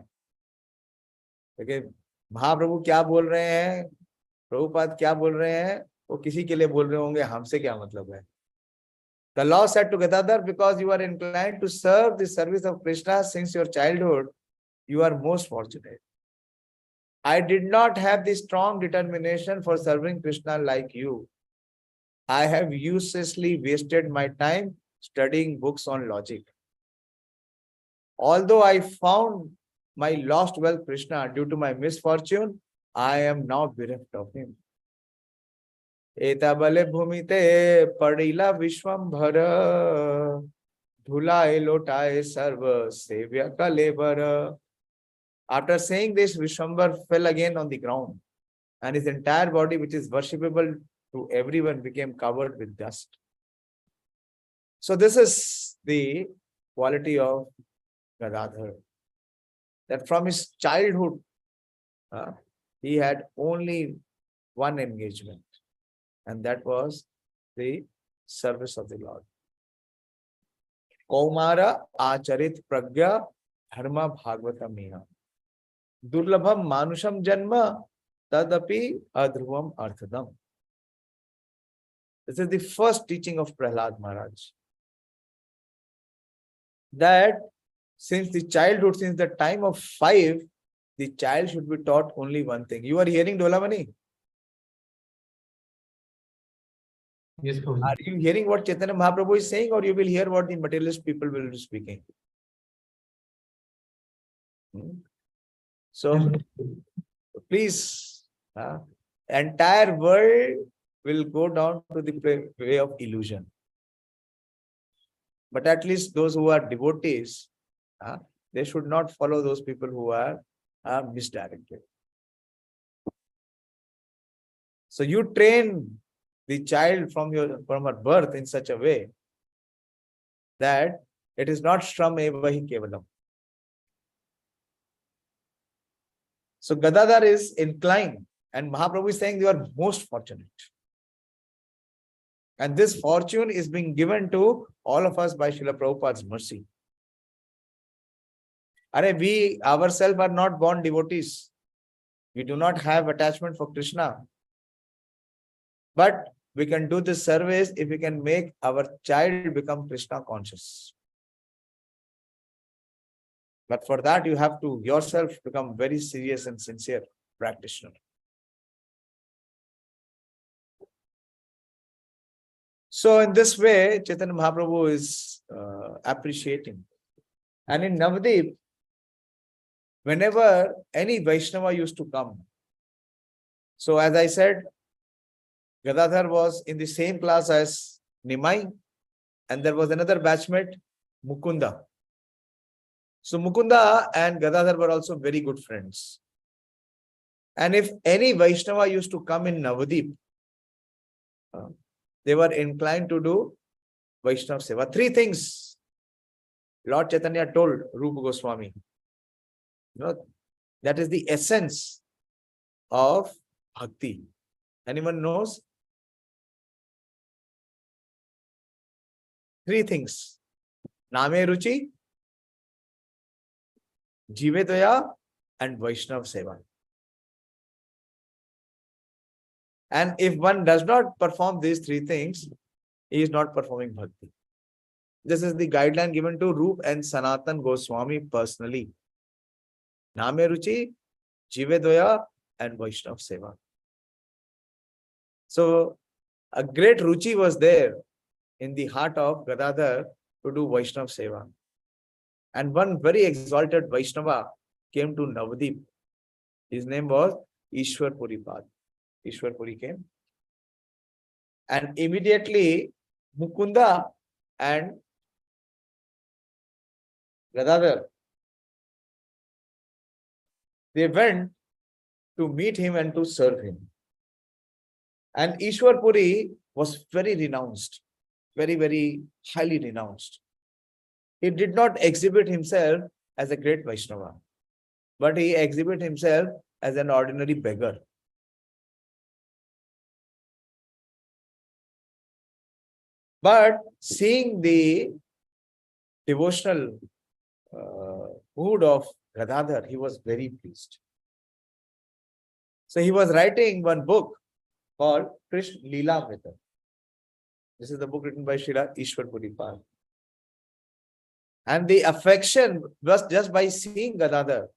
देखिए महाप्रभु क्या बोल रहे हैं, प्रभुपाद क्या बोल रहे हैं, वो किसी के लिए बोल रहे होंगे, हमसे क्या मतलब है. The Lord said to Gadadhar, because you are inclined to serve the service of Krishna since your childhood, you are most fortunate. I did not have the strong determination for serving Krishna like you. I have uselessly wasted my time studying books on logic. Although I found my lost wealth Krishna due to my misfortune, I am now bereft of him. एताबले भूमिते पड़िला Vishwambhar धुलाए लोटाए सर्व सेव्य कलेवर. After saying this, Vishwambar fell again on the ground, and his entire body, which is worshipable to everyone, became covered with dust. So this is the quality of Gadadhar, that from his childhood, he had only one engagement, and that was the service of the Lord. Kaumara acharit pragya dharma bhagavata miha. Durlabham manusham janma tadapi adhruvam arthadam. This is the first teaching of Prahlad Maharaj. That since the childhood, since the time of 5, the child should be taught only one thing. You are hearing Dolamani? Yes, Prabhuji. Are you hearing what Chaitanya Mahaprabhu is saying, or you will hear what the materialist people will be speaking? So please, entire world will go down to the way of illusion. But at least those who are devotees, they should not follow those people who are misdirected. So you train the child from her birth in such a way that it is not shram eva hi kevalam. So Gadadhar is inclined, and Mahaprabhu is saying you are most fortunate. And this fortune is being given to all of us by Srila Prabhupada's mercy. We ourselves are not born devotees. We do not have attachment for Krishna. But we can do this service if we can make our child become Krishna conscious. But for that, you have to yourself become very serious and sincere practitioner. So in this way, Chaitanya Mahaprabhu is appreciating. And in Navadip, whenever any Vaishnava used to come, so as I said, Gadadhar was in the same class as Nimai, and there was another batchmate, Mukunda. So Mukunda and Gadadhar were also very good friends. And if any Vaishnava used to come in Navadip, they were inclined to do Vaishnava Seva. Three things Lord Chaitanya told Rupa Goswami. That is the essence of bhakti. Anyone knows? Three things. Name Ruchi, Jive Daya, and Vaishnav Seva. And if one does not perform these three things, he is not performing bhakti. This is the guideline given to Rup and Sanatan Goswami personally. Name Ruchi, Jive Daya, and Vaishnav Seva. So a great Ruchi was there in the heart of Gadadhar to do Vaishnav Seva. And one very exalted Vaishnava came to Navadip. His name was Ishwar Puripad. Ishwar Puri came. And immediately Mukunda and Gadadhar, they went to meet him and to serve him. And Ishwar Puri was very renounced, very, very highly renounced. He did not exhibit himself as a great Vaishnava, but he exhibited himself as an ordinary beggar. But seeing the devotional mood of Gadadhar, he was very pleased. So he was writing one book called Krishna Leelamrita. This is the book written by Srila Ishwar Puripad. And the affection was just by seeing Gadadhar.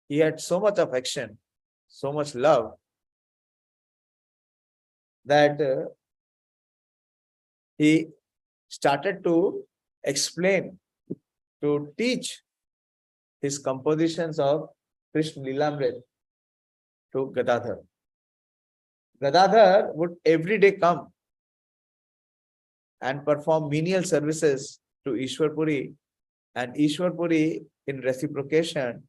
He had so much affection, so much love, that he started to explain, to teach his compositions of Krishna Leelamrita to Gadadhar. Gadadhar would every day come and perform menial services to Ishwar Puri, and Ishwar Puri, in reciprocation,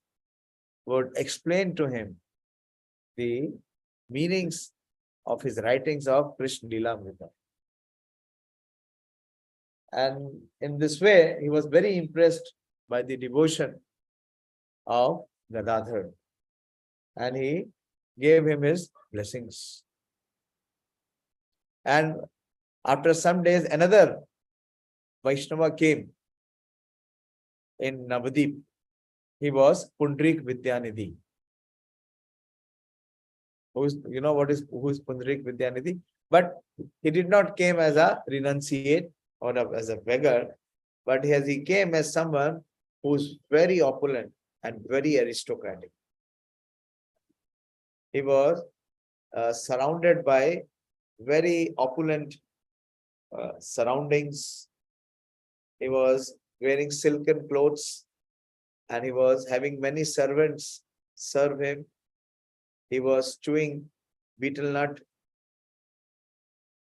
would explain to him the meanings of his writings of Krishna Leelamrita. And in this way, he was very impressed by the devotion of Gadadhar, and he gave him his blessings. And after some days, another Vaishnava came in Navadip. He was Pundrik Vidyanidhi. Who is Pundrik Vidyanidhi? But he did not came as a renunciate or as a beggar, but he came as someone who is very opulent and very aristocratic. He was surrounded by very opulent surroundings. He was wearing silken clothes and he was having many servants serve him. He was chewing betel nut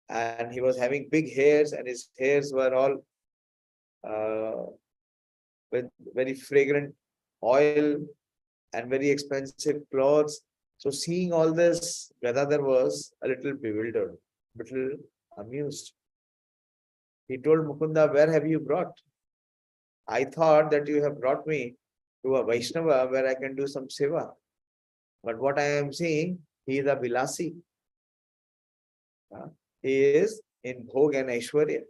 and he was having big hairs and his hairs were all with very fragrant oil and very expensive clothes. So seeing all this, Gadadhar was a little bewildered, little amused. He told Mukunda, where have you brought? I thought that you have brought me to a Vaishnava where I can do some seva. But what I am seeing, he is a Vilasi. He is in Bhog and Aishwarya.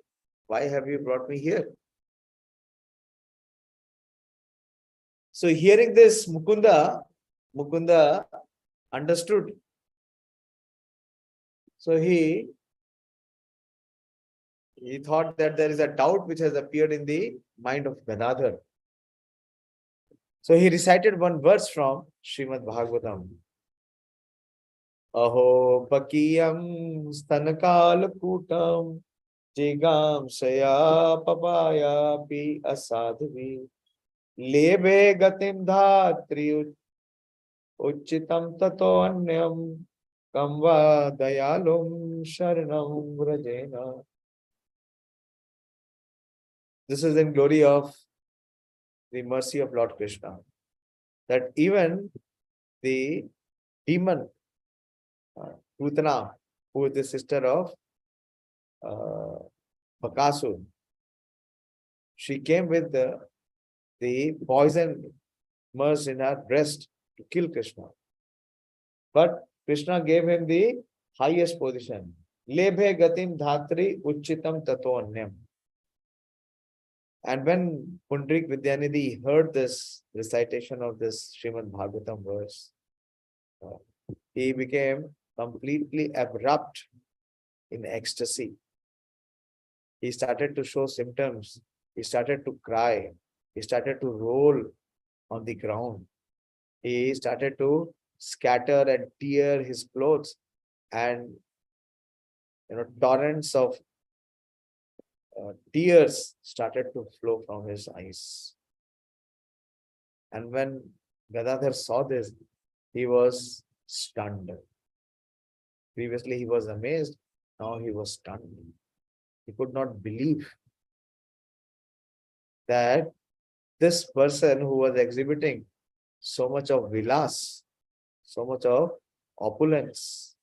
Why have you brought me here? So hearing this, Mukunda understood. So he thought that there is a doubt which has appeared in the mind of Gadadhar. So he recited one verse from Srimad Bhagavatam. Aho pakiyam stanakal kutam jigam saya papaya pi asadhvi lebe gatim dhatri uchitam tato anyam kamva dayalum sharanam vrajena. This is in glory of the mercy of Lord Krishna, that even the demon Putana, who is the sister of Bakasur, she came with the poison immersed in her breast to kill Krishna. But Krishna gave him the highest position. Lebhe gatim dhatri uchitam tato anyam. And when Pundrik Vidyanidhi heard this recitation of this Srimad Bhagavatam verse, he became completely abrupt in ecstasy. He started to show symptoms. He started to cry. He started to roll on the ground. He started to scatter and tear his clothes, and torrents of tears started to flow from his eyes. And when Gadadhar saw this, he was stunned. Previously he was amazed, now he was stunned. He could not believe that this person who was exhibiting so much of vilas, so much of opulence,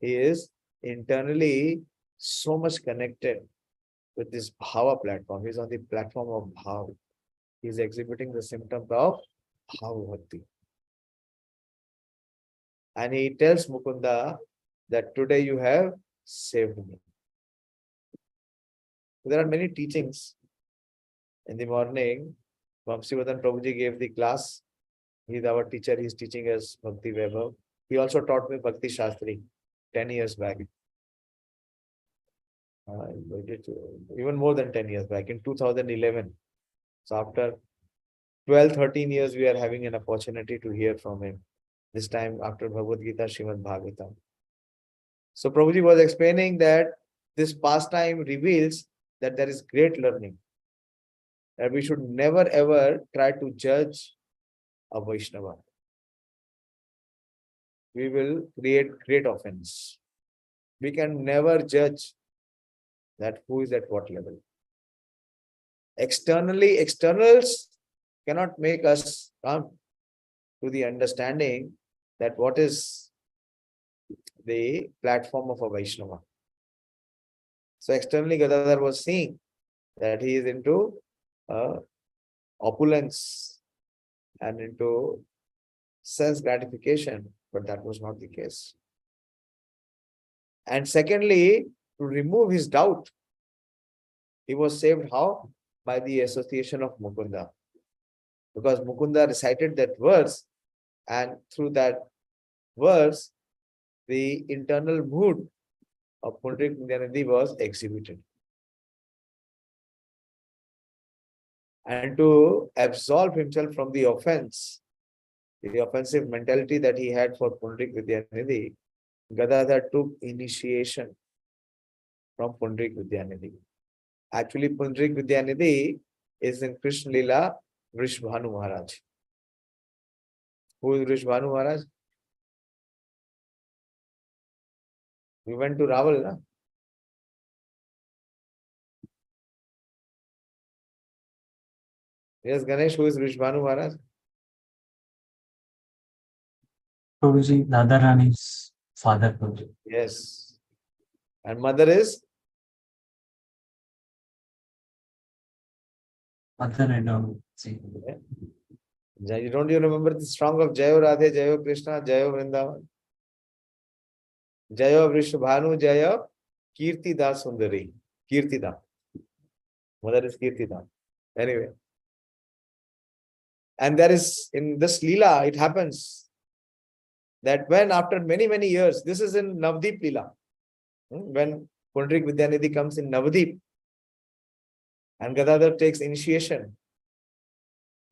he is internally so much connected with this bhava platform. He is on the platform of bhav. He is exhibiting the symptoms of bhava bhakti. And he tells Mukunda that today you have saved me. There are many teachings. In the morning, Vamsivardhan Prabhuji gave the class. He is our teacher. He is teaching us Bhakti Vaibhav. He also taught me Bhakti Shastri 10 years back. Even more than 10 years back, in 2011. So after 12, 13 years, we are having an opportunity to hear from him. This time after Bhagavad Gita, Srimad Bhagavatam. So Prabhuji was explaining that this pastime reveals that there is great learning. That we should never ever try to judge a Vaishnava. We will create great offense. We can never judge that who is at what level. Externals cannot make us come to the understanding that what is the platform of a Vaishnava. So externally Gadadhar was seeing that he is into opulence and into sense gratification, but that was not the case. And secondly, to remove his doubt, he was saved how? By the association of Mukunda. Because Mukunda recited that verse, and through that verse, the internal mood of Pundrik Vidyanidhi was exhibited. And to absolve himself from the offense, the offensive mentality that he had for Pundrik Vidyanidhi, Gadadhar took initiation from Pundrik Vidyanidhi. Actually, Pundrik Vidyanidhi is in Krishna Lila Vrishbhanu Maharaj. Who is Vrishbhanu Maharaj? We went to Raval, na? Yes, Ganesh, who is Vrishbhanu Maharaj? Prabhuji, Radharani's father, Prabhuji. Yes. And mother is? Mother, I don't see. Don't you remember the song of Jayo Radhe, Jayo Krishna, Jayo Vrindavan? Jayo Vrishbhanu, Jayo Kirtida Sundari. Kirtida. Mother is Kirtida. Anyway. And there is, in this Leela, it happens that when after many, many years, this is in Navdeep Leela, when Pundrik Vidyanidhi comes in Navdeep and Gadadhar takes initiation.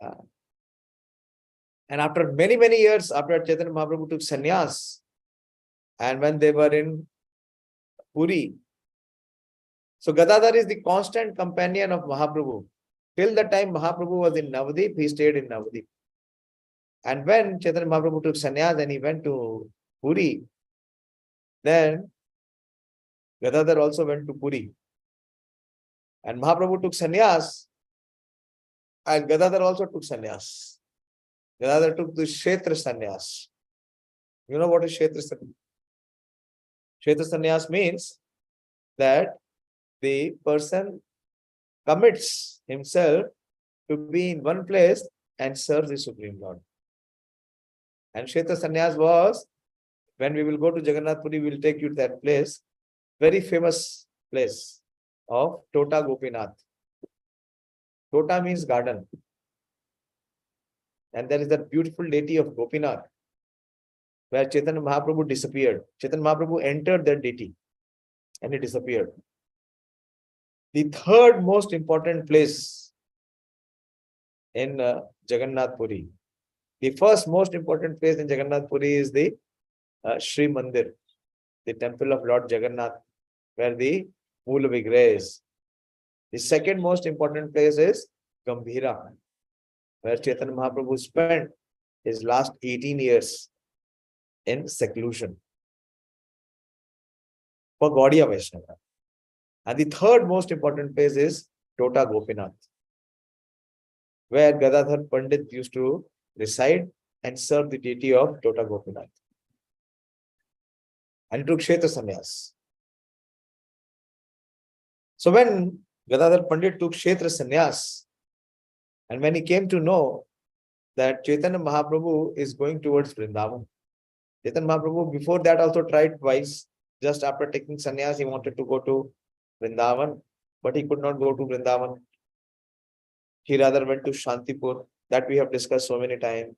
And after many, many years, after Chaitanya Mahaprabhu took sannyas, and when they were in Puri, so Gadadhar is the constant companion of Mahaprabhu. Till the time Mahaprabhu was in Navdeep, he stayed in Navdeep. And when Chaitanya Mahaprabhu took sannyas and he went to Puri, then Gadadhar also went to Puri. And Mahaprabhu took sannyas, and Gadadhar also took sannyas. Gadadhar took the Kshetra sannyas. You know what is Kshetra sannyas? Kshetra sannyas means that the person commits himself to be in one place and serve the Supreme Lord. And Kshetra sannyas was, when we will go to Jagannath Puri, we will take you to that place, very famous place of Tota Gopinath. Tota means garden. And there is that beautiful deity of Gopinath, where Chaitanya Mahaprabhu disappeared. Chaitanya Mahaprabhu entered that deity and he disappeared. The third most important place in Jagannath Puri. The first most important place in Jagannath Puri is the Sri Mandir, the temple of Lord Jagannath, where the Moola Vigraha is. The second most important place is Gambhira, where Chaitanya Mahaprabhu spent his last 18 years in seclusion for Gaudiya Vaishnava. And the third most important place is Tota Gopinath, where Gadadhar Pandit used to reside and serve the deity of Tota Gopinath. And he took Kshetra sannyas. So when Gadadhar Pandit took Kshetra sannyas, and when he came to know that Chaitanya Mahaprabhu is going towards Vrindavan, Chaitanya Mahaprabhu before that also tried twice. Just after taking sannyas, he wanted to go to Vrindavan, but he could not go to Vrindavan. He rather went to Shantipur, that we have discussed so many times.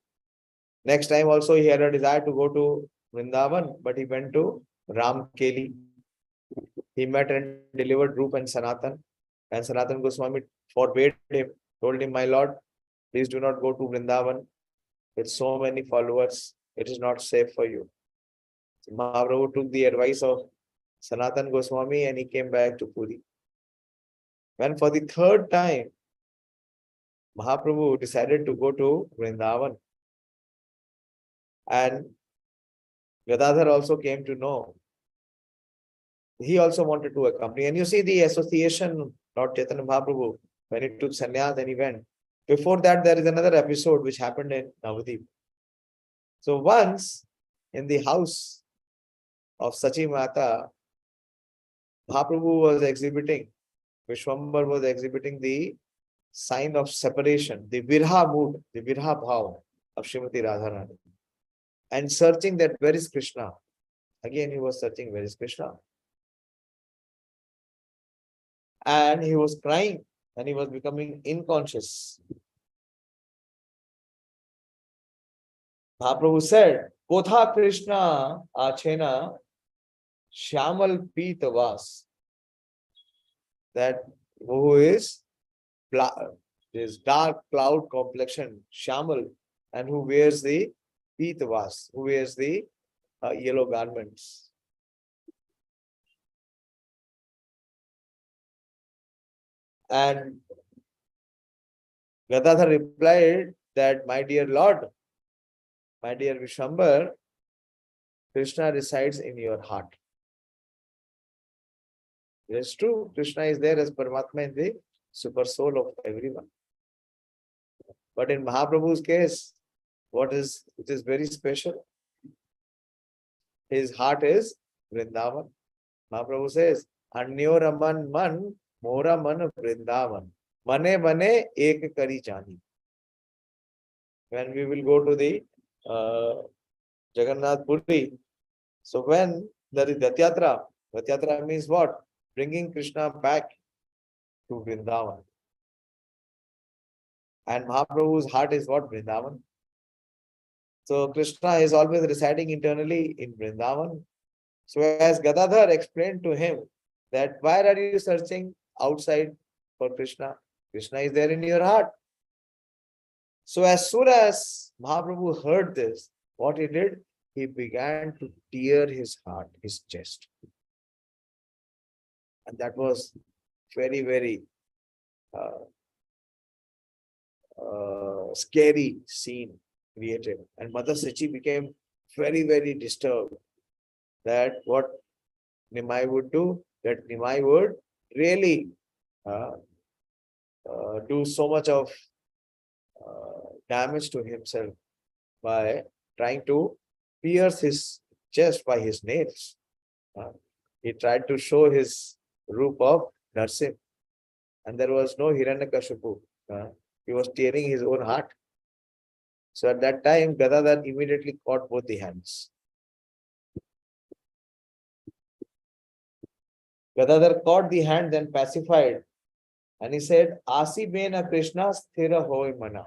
Next time also he had a desire to go to Vrindavan, but he went to Ramkeli. He met and delivered Rup and Sanatan Goswami forbade him, told him, "My Lord, please do not go to Vrindavan with so many followers. It is not safe for you." So Mahaprabhu took the advice of Sanatan Goswami and he came back to Puri. When for the third time Mahaprabhu decided to go to Vrindavan, and Gadadhar also came to know, he also wanted to accompany. And you see the association, Lord Chaitanya Mahaprabhu, when he took sannyas and he went. Before that, there is another episode which happened in Navadip. So once in the house of Sachi Mata, Mahaprabhu was exhibiting, Vishwambar was exhibiting the sign of separation, the Virha mood, the Virha bhav of Srimati Radharani. And searching that where is Krishna. Again, he was searching where is Krishna. And he was crying and he was becoming unconscious. Mahaprabhu said, "Kotha Krishna achena Shyamal Pitavas." That who is dark cloud complexion, Shyamal, and who wears the Pitavas, who wears the yellow garments. And Gadadhar replied that, my dear Lord, my dear Vishwambar, Krishna resides in your heart. It's true, Krishna is there as Paramatma in the super soul of everyone. But in Mahaprabhu's case, it is very special. His heart is Vrindavan. Mahaprabhu says, Anyor man man, mora man Vrindavan. Mane mane ek kari jani. When we will go to the Jagannath Puri, so when there is Rath means what? Bringing Krishna back to Vrindavan. And Mahaprabhu's heart is what? Vrindavan. So Krishna is always residing internally in Vrindavan. So as Gadadhar explained to him that why are you searching outside for Krishna? Krishna is there in your heart. So as soon as Mahaprabhu heard this, what he did? He began to tear his heart, his chest. And that was very, very scary scene created. And Mother Sachi became very, very disturbed that what Nimai would do, that Nimai would really do so much of damage to himself by trying to pierce his chest by his nails. He tried to show his roop of Narsim, and there was no Hiranyakashipu. He was tearing his own heart. So at that time, Gadadhar immediately caught both the hands. Gadadhar caught the hand, then pacified, and he said, Asi bena Krishna sthira hoy mana.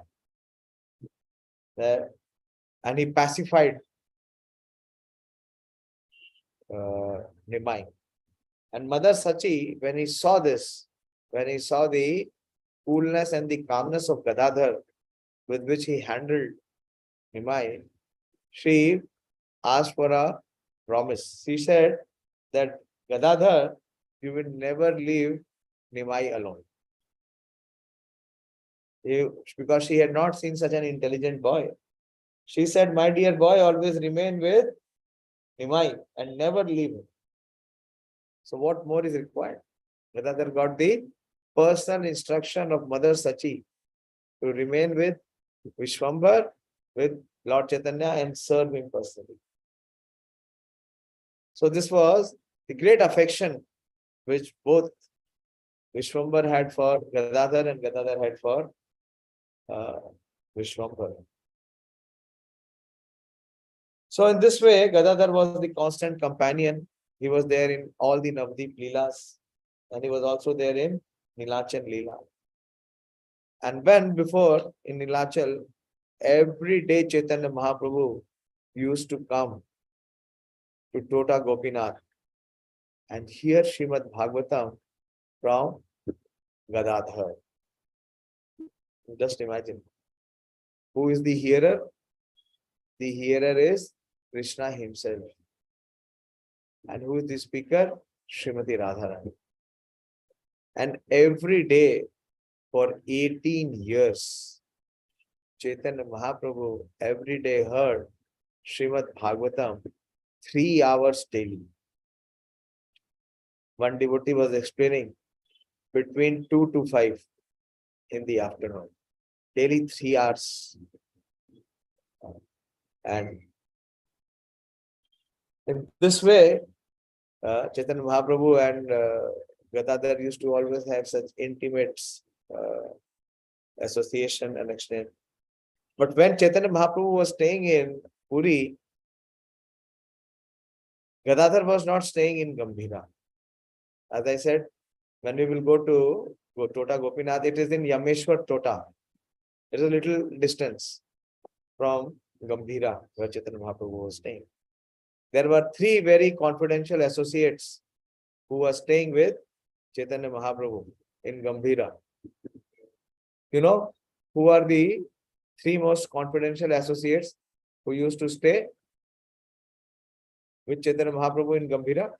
And he pacified Nimai. And Mother Sachi, when he saw this, when he saw the coolness and the calmness of Gadadhar with which he handled Nimai, she asked for a promise. She said that Gadadhar, you will never leave Nimai alone. Because she had not seen such an intelligent boy. She said, my dear boy, always remain with Nimai and never leave him. So what more is required? Gadadhar got the personal instruction of Mother Sachi to remain with Vishwambar, with Lord Chaitanya, and serve him personally. So this was the great affection which both Vishwambar had for Gadadhar and Gadadhar had for Vishwambar. So in this way, Gadadhar was the constant companion. He was there in all the Navdeep Leelas, and he was also there in Nilachan Leela. And when before in Nilachal, every day Chaitanya Mahaprabhu used to come to Tota Gopinath and hear Srimad Bhagavatam from Gadadhar. Just imagine. Who is the hearer? The hearer is Krishna himself. And who is the speaker? Srimati Radharani. And every day for 18 years, Chaitanya Mahaprabhu every day heard Srimad Bhagavatam 3 hours daily. One devotee was explaining between 2 to 5 in the afternoon. Daily 3 hours. And in this way, Chaitanya Mahaprabhu and Gadadhar used to always have such intimate association and exchange. But when Chaitanya Mahaprabhu was staying in Puri, Gadadhar was not staying in Gambhira. As I said, when we will go to Tota Gopinath, it is in Yameshwar Tota. It is a little distance from Gambhira, where Chaitanya Mahaprabhu was staying. There were 3 very confidential associates who were staying with Chaitanya Mahaprabhu in Gambhira. You know who are the 3 most confidential associates who used to stay with Chaitanya Mahaprabhu in Gambhira?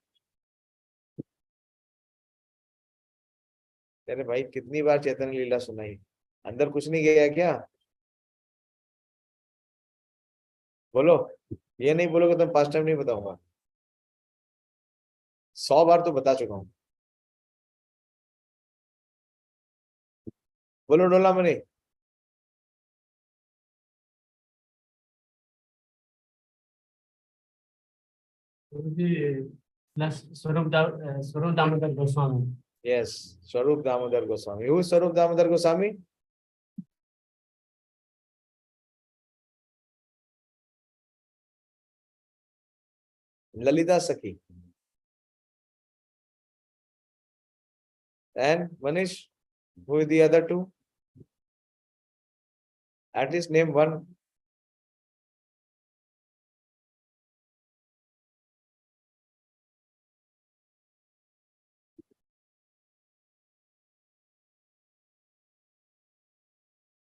अरे भाई कितनी बार चैतन्य लीला सुनाई, अंदर कुछ नहीं गया क्या? बोलो, ये नहीं बोलोगे तो फर्स्ट टाइम नहीं बताऊंगा, 100 बार तो बता चुका हूँ। बोलो डोला मनी। स्वरूप दामोदर गोस्वामी. यस, स्वरूप दामोदर गोस्वामी। हु इज स्वरूप दामोदर गोस्वामी? ललिता सखी। And Manish, who is the other two? At least name one.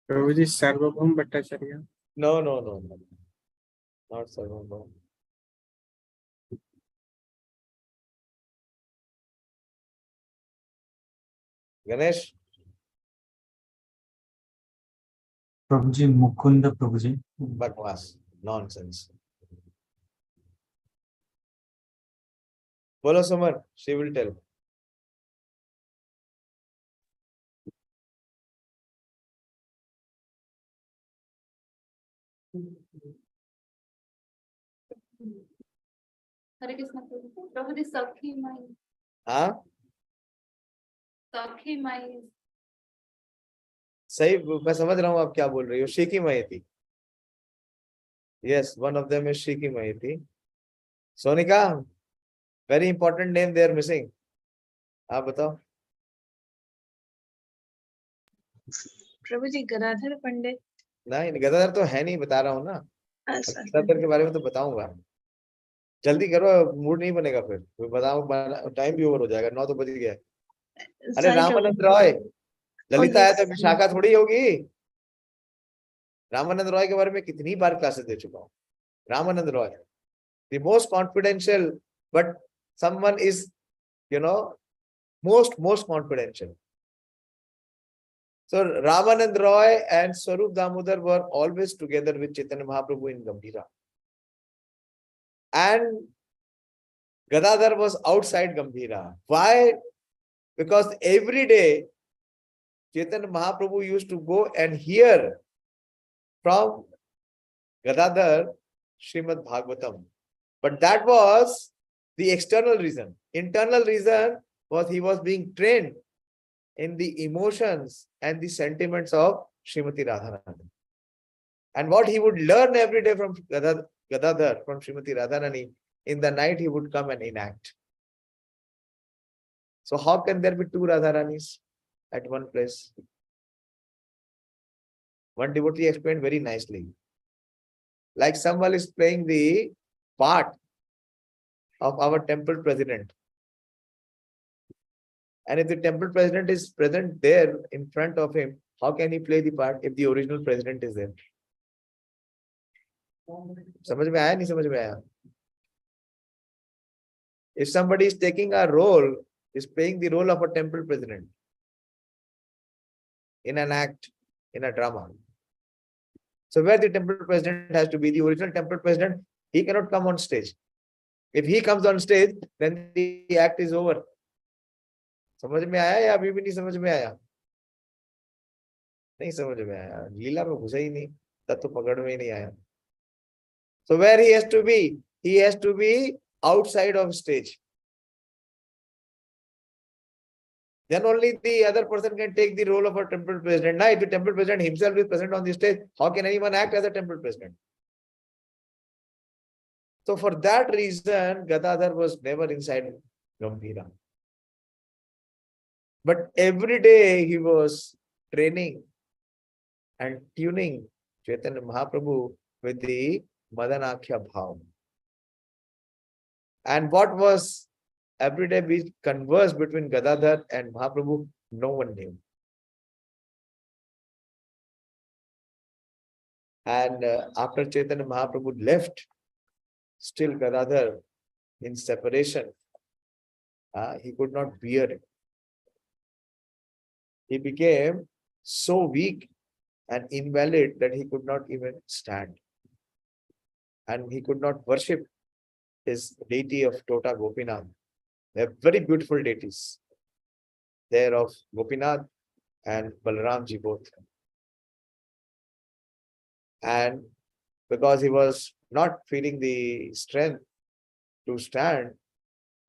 Prabhu ji Sarvabhauma Bhattacharya. No, no, no, no. Not Sarvabhaum. Ganesh, Prabhu ji Mukund Prabhu ji. bakwas, nonsense. Bolo Sumar, she will tell. हरे कृष्ण प्रभु जी. प्रभु जी सखी माई. हाँ, सखी माई. सही, मैं समझ रहा हूँ आप क्या बोल रही हो। शीकी माहिती। Yes, one of them is Shiki Mahiti. Sonika, very important name they are missing. आप बताओ। प्रभु जी गदाधर पंडित. नहीं, गदाधर तो है नहीं, बता रहा हूँ ना। अच्छा, गदाधर के बारे में तो बताऊंगा। जल्दी करो, मूड नहीं बनेगा फिर बताओ, टाइम भी ओवर हो जाएगा, 9 तो बज गया। अरे sorry, रामानंद Prabhuji. रॉय, ललिता है yes, तो विशाखा थोड़ी होगी। रामानंद रॉय के बारे में कितनी बार क्लासेस दे चुका हूँ। Ramanand Roy, the most confidential, but someone is, most confidential. So Ramanand Roy and Swarup Damodar were always together with Chaitanya Mahaprabhu in Gambhira. And Gadadhar was outside Gambhira. Why? Because every day Chaitanya Mahaprabhu used to go and hear from Gadadhar Srimad Bhagavatam. But that was the external reason. Internal reason was he was being trained in the emotions and the sentiments of Srimati Radharani. And what he would learn every day from Gadadhar, from Srimati Radharani, in the night he would come and enact. So how can there be two Radharanis at one place? One devotee explained very nicely. Like someone is playing the part of our temple president. And if the temple president is present there in front of him, how can he play the part if the original president is there? समझ में आया नहीं समझ में आया? If somebody is taking a role, is playing the role of a temple president in an act, in a drama. So where the temple president has to be the original temple president, he cannot come on stage. If he comes on stage, then the act is over. समझ में आया या अभी भी नहीं समझ में आया? नहीं समझ में आया, लीला में घुसा ही नहीं, तत्व पकड़ में ही नहीं आया. So where he has to be? He has to be outside of stage. Then only the other person can take the role of a temple president. Now, if the temple president himself is present on the stage, how can anyone act as a temple president? So for that reason, Gadadhar was never inside Gambhira. But every day he was training and tuning Chaitanya Mahaprabhu with the Madanakhya Bhav. And what was every day we conversed between Gadadhar and Mahaprabhu, no one knew. And after Chaitanya Mahaprabhu left, still Gadadhar in separation, he could not bear it. he became so weak and invalid that he could not even stand. And he could not worship his deity of Tota Gopinath. They are very beautiful deities. They are of Gopinath and Balaramji both. And because he was not feeling the strength to stand,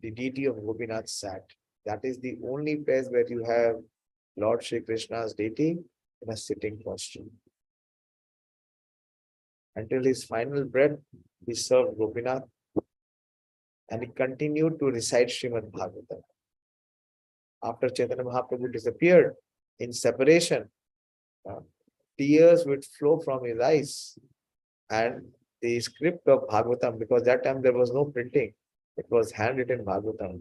the deity of Gopinath sat. That is the only place where you have Lord Shri Krishna's deity in a sitting posture. Until his final breath, he served Gopinath and he continued to recite Srimad Bhagavatam. After Chaitanya Mahaprabhu disappeared in separation, tears would flow from his eyes, and the script of Bhagavatam, because that time there was no printing, it was handwritten Bhagavatam.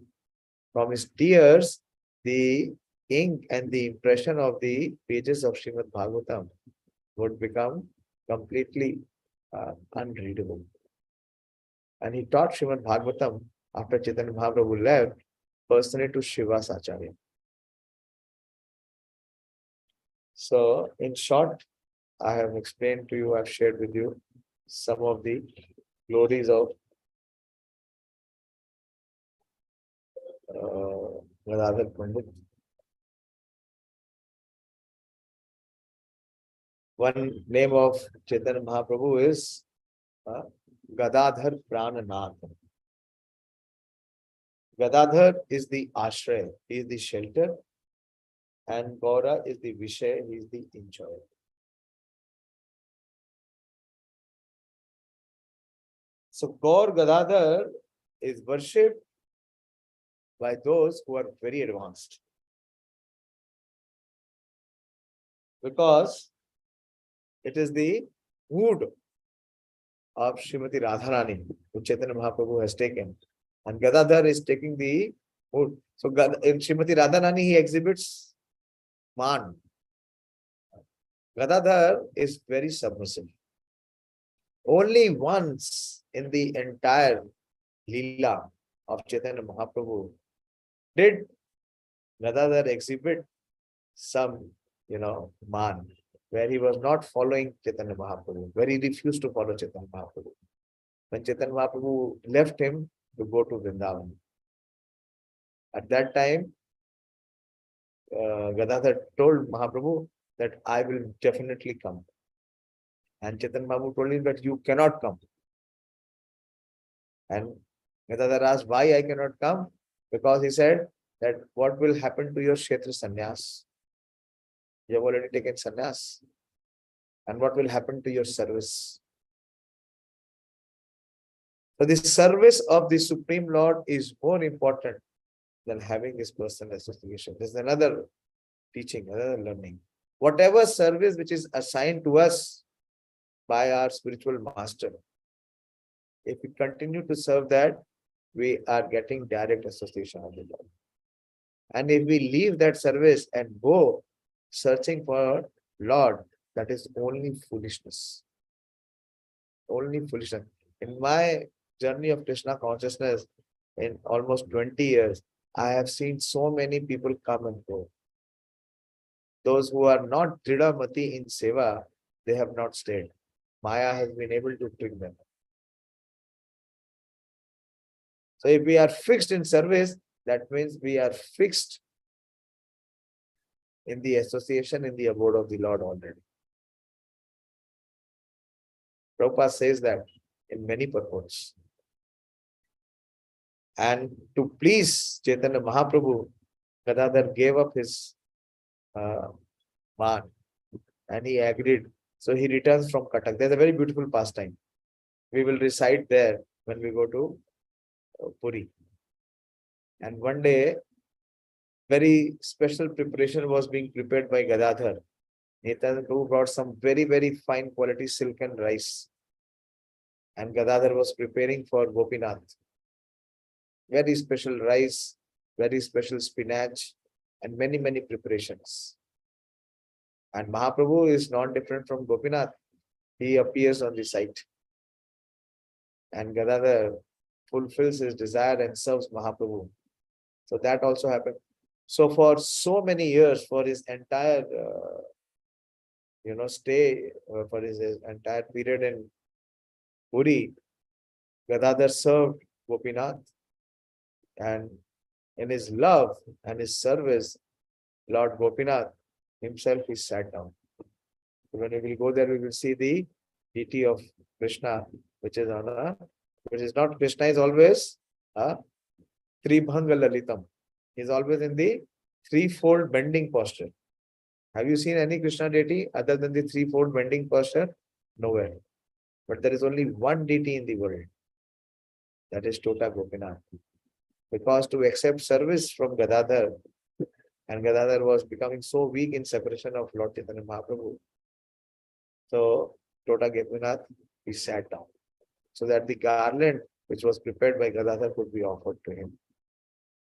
From his tears, the ink and the impression of the pages of Srimad Bhagavatam would become completely unreadable. And he taught Srimad Bhagavatam after Chaitanya Mahaprabhu left, personally to Srivas Acharya. So, in short, I have explained to you, I've shared with you some of the glories of Gadadhar Pandit. One name of Chaitanya Mahaprabhu is Gadadhar Prananath. Gadadhar is the ashray, he is the shelter, and Gaura is the Vishay, he is the enjoyer. So Gaur Gadadhar is worshipped by those who are very advanced. Because it is the mood of Srimati Radharani, which Chaitanya Mahaprabhu has taken. And Gadadhar is taking the mood. So in Srimati Radharani, he exhibits man. Gadadhar is very submissive. Only once in the entire Leela of Chaitanya Mahaprabhu did Gadadhar exhibit some, man, where he was not following Chaitanya Mahaprabhu, where he refused to follow Chaitanya Mahaprabhu. When Chaitanya Mahaprabhu left him to go to Vrindavan. At that time, Gadadhar told Mahaprabhu that I will definitely come. And Chaitanya Mahaprabhu told him that you cannot come. And Gadadhar asked why I cannot come, because he said that what will happen to your Kshetra Sannyas? You have already taken sannyas. And what will happen to your service? So the service of the Supreme Lord is more important than having this personal association. This is another teaching, another learning. Whatever service which is assigned to us by our spiritual master, if we continue to serve that, we are getting direct association of the Lord. And if we leave that service and go searching for Lord, that is only foolishness. Only foolishness. In my journey of Krishna consciousness, in almost 20 years, I have seen so many people come and go. Those who are not Dridhamati in Seva, they have not stayed. Maya has been able to trick them. So if we are fixed in service, that means we are fixed in the association, in the abode of the Lord already. Prabhupada says that in many purports. And to please Chaitanya Mahaprabhu, Gadadhar gave up his man and he agreed. So he returns from Cuttack. There's a very beautiful pastime. We will recite there when we go to Puri. And one day, very special preparation was being prepared by Gadadhar. Nityananda Prabhu brought some very, very fine quality silken rice. And Gadadhar was preparing for Gopinath. Very special rice, very special spinach, and many, many preparations. And Mahaprabhu is not different from Gopinath. He appears on the site. And Gadadhar fulfills his desire and serves Mahaprabhu. So that also happened. So for so many years, for his entire, stay, for his entire period in Puri, Gadadhar served Gopinath, and in his love and his service, Lord Gopinath himself is sat down. When we will go there, we will see the deity of Krishna, which is not Krishna is always Tribhanga Lalitam. He is always in the threefold bending posture. Have you seen any Krishna deity other than the threefold bending posture? Nowhere. But there is only one deity in the world. That is Tota Gopinath. Because to accept service from Gadadhar, and Gadadhar was becoming so weak in separation of Lord Chaitanya Mahaprabhu. So Tota Gopinath, he sat down so that the garland which was prepared by Gadadhar could be offered to him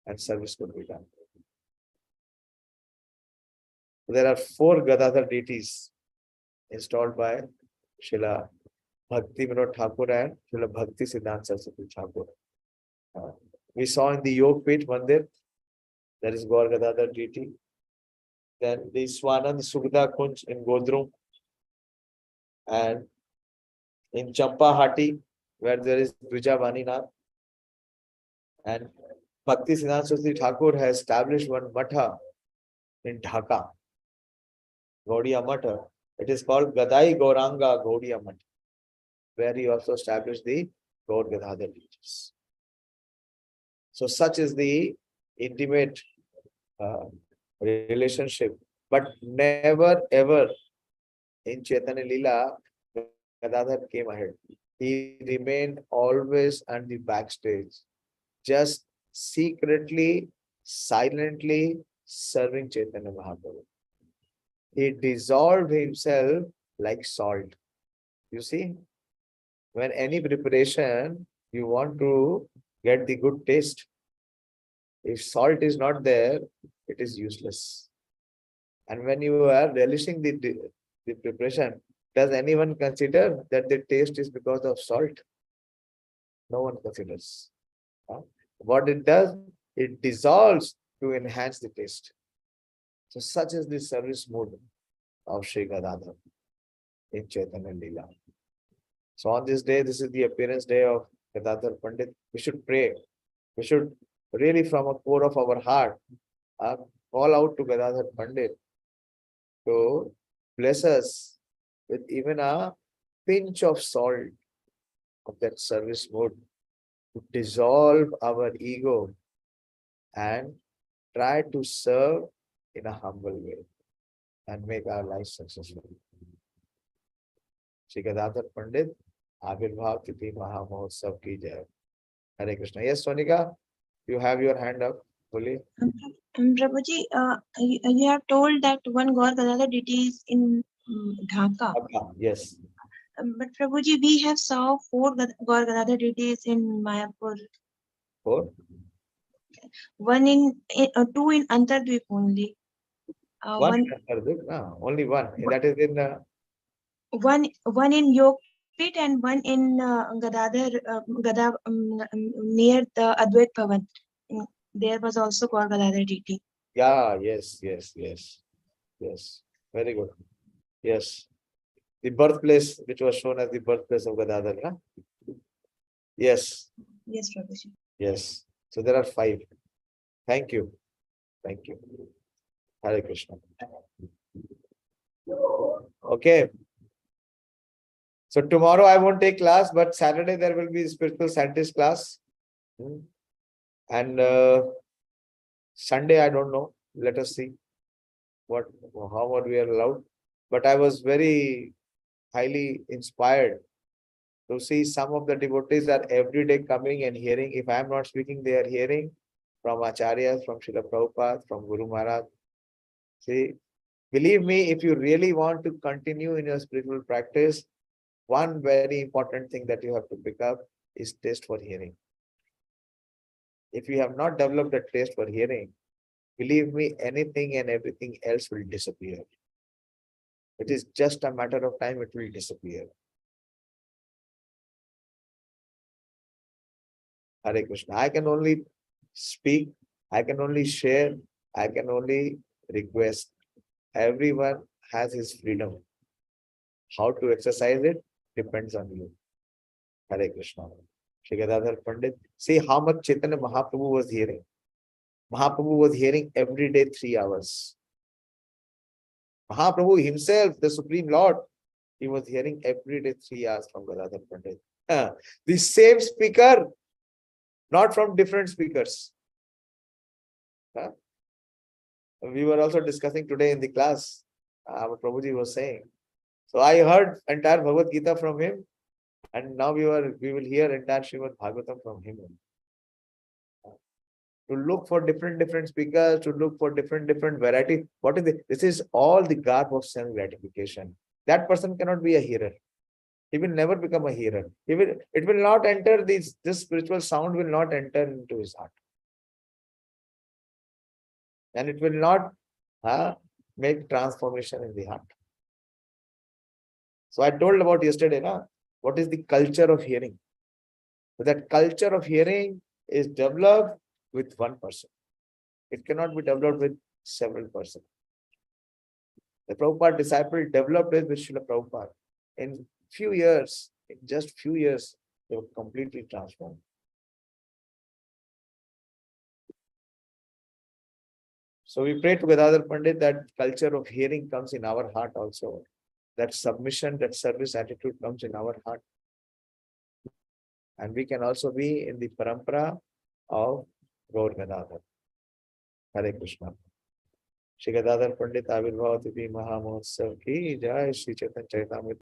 and service could be done. There are 4 Gadadhar deities installed by Srila Bhakti Vinod Thakur and Srila Bhakti Siddhanta Saraswati Thakur. We saw in the Yog Pit Mandir, there is Gaur Gadadhar deity. Then the Swanand Sugdha Kunj in Godrum, and in Champahati, where there is Dvija Nath, and Bhakti Siddhanta Saraswati Thakur has established one matha in Dhaka, Gaudiya Matha. It is called Gadai Gauranga Gaudiya Matha, where he also established the Gaur Gadadhar deities. So such is the intimate relationship, but never ever in Chaitanya Leela, Gadadhar came ahead. He remained always on the backstage, just secretly, silently serving Chaitanya Mahaprabhu. He dissolved himself like salt. You see, when any preparation, you want to get the good taste. If salt is not there, it is useless. And when you are relishing the preparation, does anyone consider that the taste is because of salt? No one considers. What it does, it dissolves to enhance the taste. So such is the service mood of Sri Gadadhar in Chaitanya Leela. So on this day, this is the appearance day of Gadadhar Pandit. We should pray. We should really from a core of our heart call out to Gadadhar Pandit to bless us with even a pinch of salt of that service mood to dissolve our ego and try to serve in a humble way and make our life successful. Shri Gadadhar Pandit, Avirbhav Titi Maha Mahotsav ki jai. Hare Krishna. Yes, Sonika, you have your hand up fully. Prabhuji, you have told that one Gaur Gadadhar deity is in Dhaka. Yes. But Prabhuji, we have saw 4 Gaur Gadadhar deities in Mayapur. 4. 2 in Antardvip only. One. Only one. That is in. One in Yog Pit and one in Gadadhar, near the Advait Bhavan. There was also Gaur Gadadhar deity. Yeah. Yes. Very good. Yes. The birthplace, which was shown as the birthplace of Gadadhar. Huh? Yes. Yes, Prabhuji. Yes. So there are 5. Thank you. Hare Krishna. Okay. So tomorrow I won't take class, but Saturday there will be spiritual scientist class. And Sunday, I don't know. Let us see how we are allowed. But I was very highly inspired to see some of the devotees are every day coming and hearing. If I am not speaking, they are hearing from Acharyas, from Srila Prabhupada, from Guru Maharaj. See, believe me, if you really want to continue in your spiritual practice, one very important thing that you have to pick up is taste for hearing. If you have not developed a taste for hearing, believe me, anything and everything else will disappear. It is just a matter of time, it will disappear. Hare Krishna. I can only speak, I can only share I can only request everyone has his freedom. How to exercise it depends on you. Hare Krishna. Shri Gadadhar Pandit. See how much Chaitanya Mahaprabhu was hearing. Mahaprabhu was hearing every day 3 hours. Mahaprabhu himself, the Supreme Lord, he was hearing every day 3 hours from Gadadhar Pandit. The same speaker, not from different speakers. We were also discussing today in the class. Our Prabhuji was saying. So I heard entire Bhagavad Gita from him, and now we will hear entire Srimad Bhagavatam from him. To look for different speakers, to look for different variety. What is it? This is all the garb of self gratification. That person cannot be a hearer. He will never become a hearer. It will not enter this spiritual sound will not enter into his heart. And it will not make transformation in the heart. So I told about yesterday, what is the culture of hearing? So that culture of hearing is developed with one person. It cannot be developed with several persons. The Prabhupada disciple developed it with Srila Prabhupada. In just few years, they were completely transformed. So we pray to Gadadhar Pandit that culture of hearing comes in our heart also. That submission, that service attitude comes in our heart. And we can also be in the parampara of Gaur Gadadhar. Hare Krishna. Shri Gadadhar Pandit Avirbhav Tithi Maha Mahotsav ki Jai. Shri Chaitanya Charitamrita.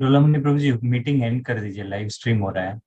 Rolamuni Prabhu ji meeting end कर दीजिए, live stream हो रहा है.